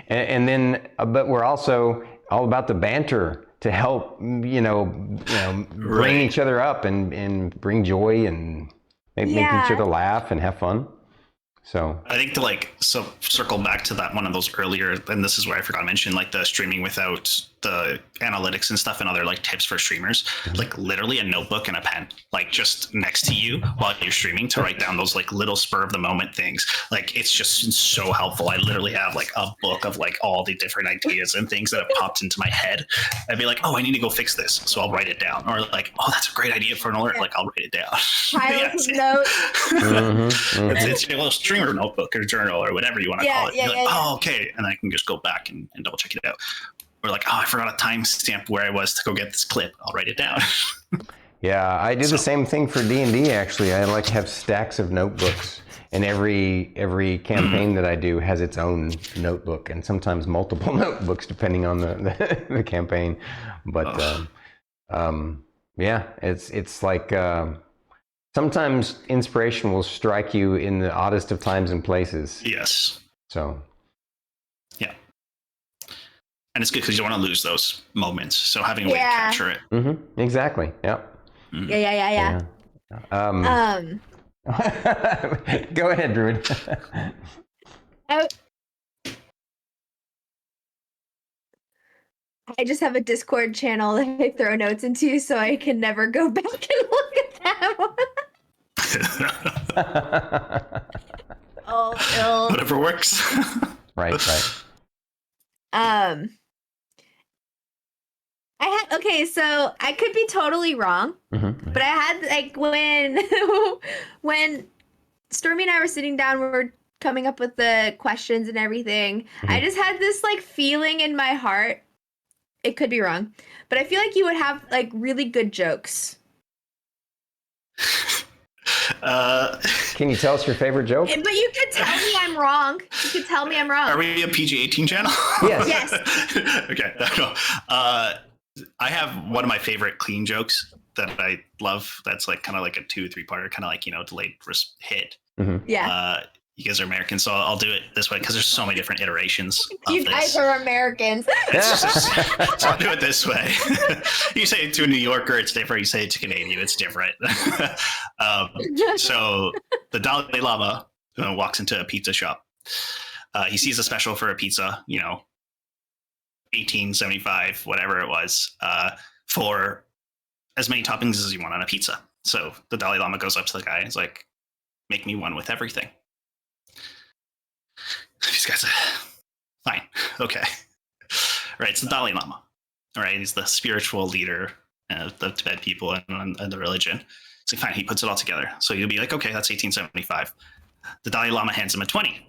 and then but we're also all about the banter to help bring each other up and bring joy and make each other laugh and have fun. So I think to circle back to that one of those earlier, and this is where I forgot to mention, like the streaming without the analytics and stuff and other like tips for streamers, like literally a notebook and a pen, like just next to you while you're streaming to write down those like little spur of the moment things. Like it's just so helpful. I literally have like a book of like all the different ideas and things that have popped into my head. I'd be like, oh, I need to go fix this. So I'll write it down. Or like, oh, that's a great idea for an alert. Like I'll write it down. Notes. It's a little streamer notebook or journal or whatever you want to call it. You're like, oh, okay. And I can just go back and double check it out. Or like, oh, I forgot a timestamp where I was to go get this clip. I'll write it down. Yeah, I do the same thing for D&D actually. I like have stacks of notebooks, and every campaign that I do has its own notebook, and sometimes multiple notebooks depending on the campaign. But it's like Sometimes inspiration will strike you in the oddest of times and places. Yes. So. Yeah. And it's good because you don't want to lose those moments. So having a way to capture it. Mm-hmm. Exactly. Yep. Mm. Yeah. Go ahead, Druid. I just have a Discord channel that I throw notes into, so I can never go back and look at them. Oh, Whatever works. Right. So I could be totally wrong, but I had like when Stormy and I were sitting down, we were coming up with the questions and everything. I just had this like feeling in my heart. It could be wrong, but I feel like you would have like really good jokes. Can you tell us your favorite joke? But you could tell me I'm wrong. You could tell me I'm wrong. Are we a PG-18 channel? Yes. Okay. No. I have one of my favorite clean jokes that I love. That's like kind of like a 2-3 parter, kind of like, delayed hit. Yeah. You guys are American, so I'll do it this way because there's so many different iterations. You guys are Americans. So I'll do it this way. You say it to a New Yorker, it's different. You say it to Canadian, it's different. So the Dalai Lama walks into a pizza shop. He sees a special for a pizza, $18.75, whatever it was, for as many toppings as you want on a pizza. So the Dalai Lama goes up to the guy and is like, "Make me one with everything." These guys, fine, okay. Right, it's the Dalai Lama. All right, he's the spiritual leader of the Tibet people and the religion. So fine, he puts it all together. So you'll be like, okay, that's $18.75. The Dalai Lama hands him a 20.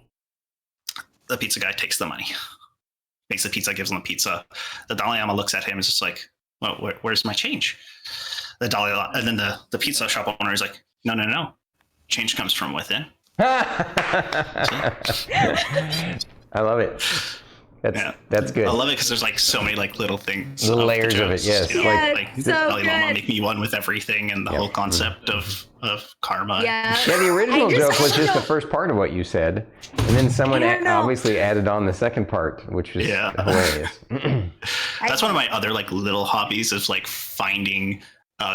The pizza guy takes the money, makes the pizza, gives him the pizza. The Dalai Lama looks at him and is just like, "Well, where's my change?" The Dalai Lama, and then the pizza shop owner is like, no. Change comes from within. I love it. That's good. I love it because there's like so many like little things, little layers of it. Yes, like so Dalai Lama good. make me one with everything, and the whole concept of karma. Yeah. The original joke was just the first part of what you said, and then someone obviously added on the second part, which was hilarious. That's one of my other like little hobbies, is like finding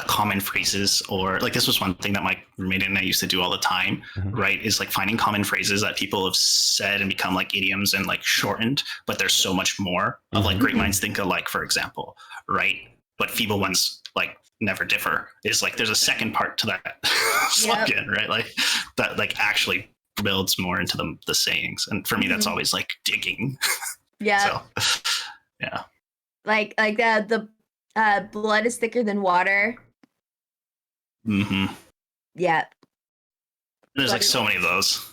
common phrases, or like this was one thing that my roommate and I used to do all the time, right? Is like finding common phrases that people have said and become like idioms and like shortened, but there's so much more of like great minds think alike, for example, right? But feeble ones like never differ. Is like there's a second part to that slogan, right? Like that like actually builds more into the sayings, and for me that's always like digging. Yeah. So yeah. Like the blood is thicker than water. Yeah. There's like so many of those.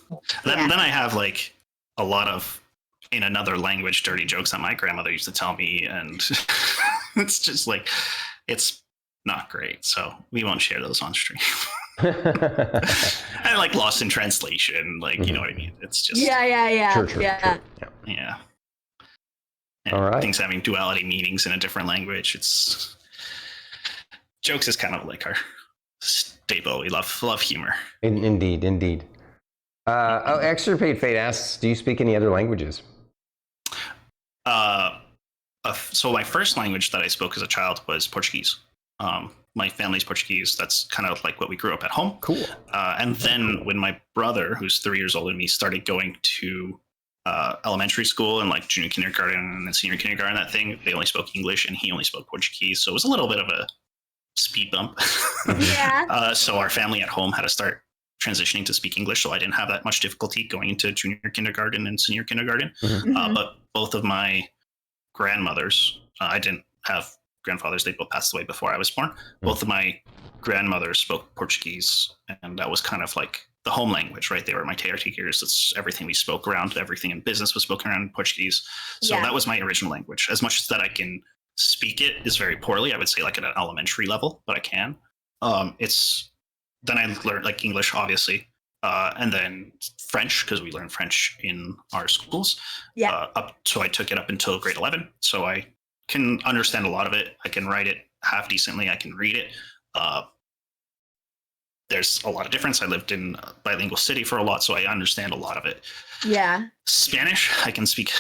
Then I have like a lot of in another language dirty jokes that my grandmother used to tell me, and it's just like it's not great. So we won't share those on stream. And like lost in translation, like you know what I mean? It's just True. Yeah. And all right. things having duality meanings in a different language. It's jokes is kind of like our staple. We love humor. Indeed. Extirpate Fate asks, do you speak any other languages? So my first language that I spoke as a child was Portuguese. My family's Portuguese. That's kind of like what we grew up at home. Cool. And then when my brother, who's 3 years older than me, started going to elementary school and like junior kindergarten and then senior kindergarten, that thing, they only spoke English and he only spoke Portuguese. So it was a little bit of a speed bump. Yeah. So our family at home had to start transitioning to speak English. So I didn't have that much difficulty going into junior kindergarten and senior kindergarten. But both of my grandmothers, I didn't have grandfathers. They both passed away before I was born. Both of my grandmothers spoke Portuguese, and that was kind of like the home language, right? They were my caretakers. That's everything we spoke around. Everything in business was spoken around in Portuguese. So that was my original language. As much as that I can speak it is very poorly. I would say like at an elementary level, but I can. Then I learned like English, obviously, and then French, because we learned French in our schools. So I took it up until grade 11. So I can understand a lot of it. I can write it half decently. I can read it. there's a lot of difference. I lived in a bilingual city for a lot, so I understand a lot of it. Yeah. Spanish, I can speak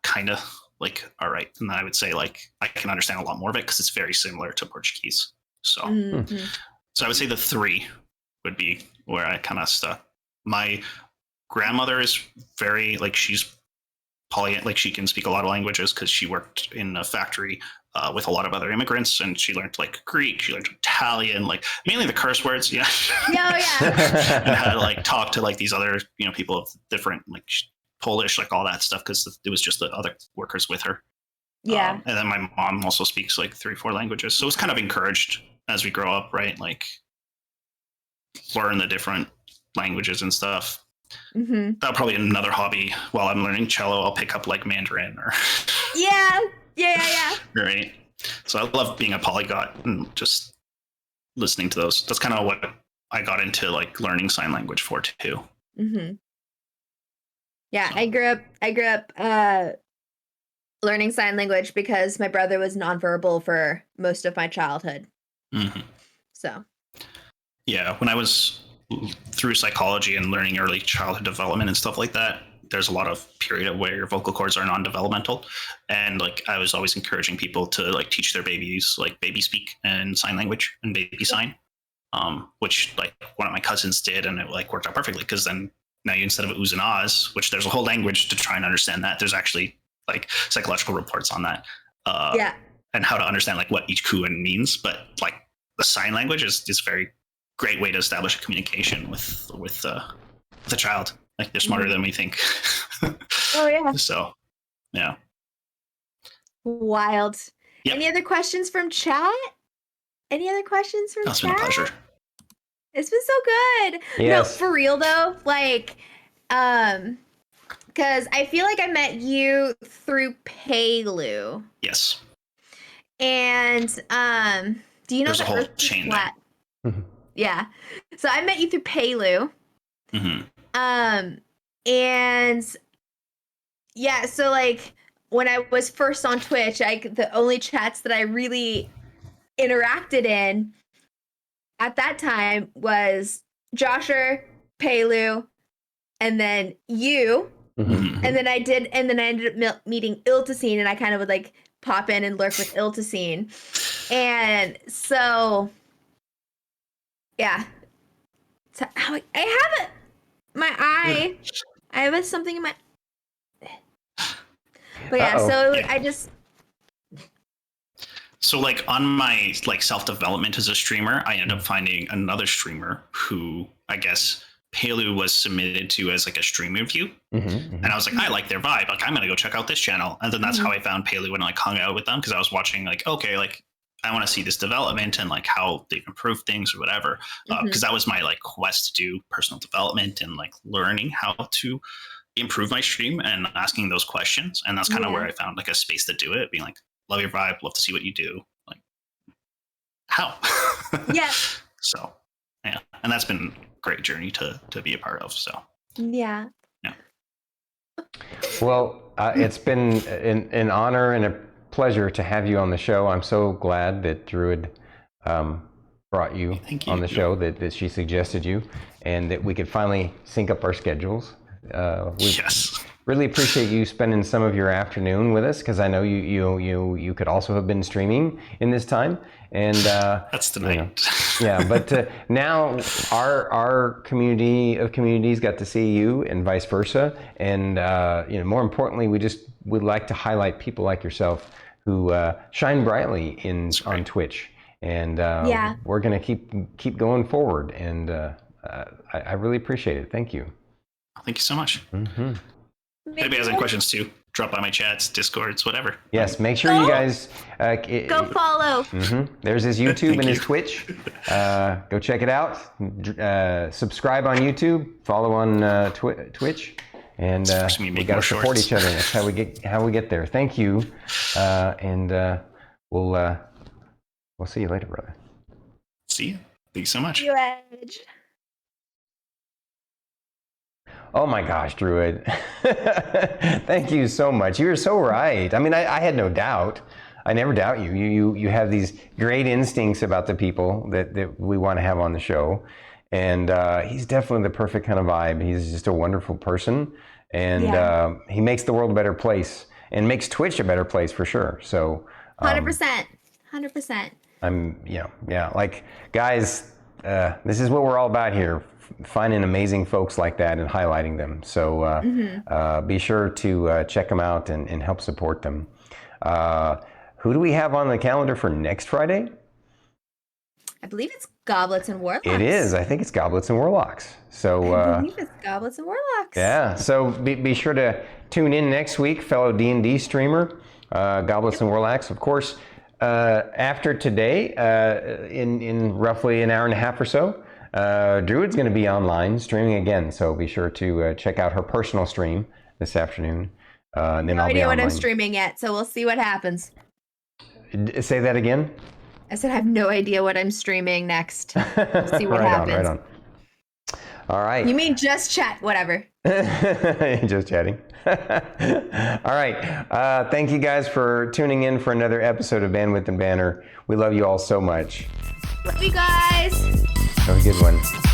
kind of like all right, and I would say like I can understand a lot more of it because it's very similar to Portuguese. So, so I would say the 3 would be where I kind of stuck. My grandmother is very like she's like she can speak a lot of languages because she worked in a factory with a lot of other immigrants, and she learned like Greek, she learned Italian, like mainly the curse words, yeah. And how to like talk to like these other people of different like Polish, like all that stuff, because it was just the other workers with her. And then my mom also speaks like 3-4 languages, so it's kind of encouraged as we grow up, right? Like learn the different languages and stuff. That'll probably be another hobby while I'm learning cello. I'll pick up like Mandarin or yeah. Right. So I love being a polyglot and just listening to those. That's kind of what I got into like learning sign language for too. Yeah, so. I grew up learning sign language because my brother was nonverbal for most of my childhood. So. Yeah, when I was through psychology and learning early childhood development and stuff like that, there's a lot of period where your vocal cords are non-developmental, and like I was always encouraging people to like teach their babies like baby speak and sign language and baby sign, which like one of my cousins did, and it like worked out perfectly because then now you, instead of oohs and ahs, which there's a whole language to try and understand that, there's actually like psychological reports on that, and how to understand like what each kuan means. But like the sign language is very great way to establish a communication with a child. Like they're smarter than we think. Oh yeah. So, yeah. Wild. Yep. Any other questions from chat? It's been a pleasure. It's been so good. Yes. No, for real though, like, because I feel like I met you through Paylu. Yes. And do you know there's a whole chain there? Yeah. So I met you through Paylu. And yeah, so like when I was first on Twitch, the only chats that I really interacted in at that time was Josher, Paylu, and then you. And then I ended up meeting Iltasine, and I kind of would like pop in and lurk with Iltasine. And so yeah. So I have it. My eye. I have something in my. But yeah, so I just. So like on my like self-development as a streamer, I ended up finding another streamer who I guess Paylu was submitted to as like a stream review, and I was like, I like their vibe. Like I'm gonna go check out this channel, and then that's how I found Paylu and like hung out with them because I was watching like okay like. I want to see this development and like how they've improved things or whatever. Because that was my like quest to do personal development and like learning how to improve my stream and asking those questions. And that's kind of where I found like a space to do it, being like, love your vibe, love to see what you do. Like, how? Yeah. So, yeah. And that's been a great journey to be a part of. So, yeah. Well, it's been an honor and a pleasure to have you on the show. I'm so glad that Druid brought you on the show, that she suggested you, and that we could finally sync up our schedules. Yes. Really appreciate you spending some of your afternoon with us, because I know you could also have been streaming in this time. And that's tonight. Yeah, but now our community of communities got to see you, and vice versa. And more importantly, we'd like to highlight people like yourself who shine brightly on Twitch. And we're gonna keep going forward. And I really appreciate it. Thank you. Thank you so much. If anybody has any questions too, drop by my chats, Discords, whatever. Yes, make sure you guys go follow. There's his YouTube and his Twitch. Go check it out. Subscribe on YouTube. Follow on Twitch. And we gotta support each other. That's how we get there. Thank you, and we'll see you later, brother. See you. Thank you so much. See you, Edge. Oh my gosh, Druid. Thank you so much. You're so right. I mean, I had no doubt. I never doubt you. You have these great instincts about the people that we want to have on the show. And he's definitely the perfect kind of vibe. He's just a wonderful person, and he makes the world a better place and makes Twitch a better place for sure. So 100%. 100%. Like, guys, this is what we're all about here, finding amazing folks like that and highlighting them. So be sure to check them out and help support them. Who do we have on the calendar for next Friday? I believe it's Goblets and Warlocks. It is. I think it's Goblets and Warlocks. So I believe it's Goblets and Warlocks. Yeah. So be sure to tune in next week, fellow D&D streamer, Goblets and Warlocks. Of course, after today, in roughly an hour and a half or so, Druid's going to be online streaming again. So be sure to check out her personal stream this afternoon. And then No I'll be idea what online. I'm streaming yet, so we'll see what happens. Say that again. I said I have no idea what I'm streaming next. We'll see what happens. Right on. All right. You mean just chat, whatever. Just chatting. All right. Thank you guys for tuning in for another episode of Bandwidth and Banter. We love you all so much. Love you guys. Have a good one.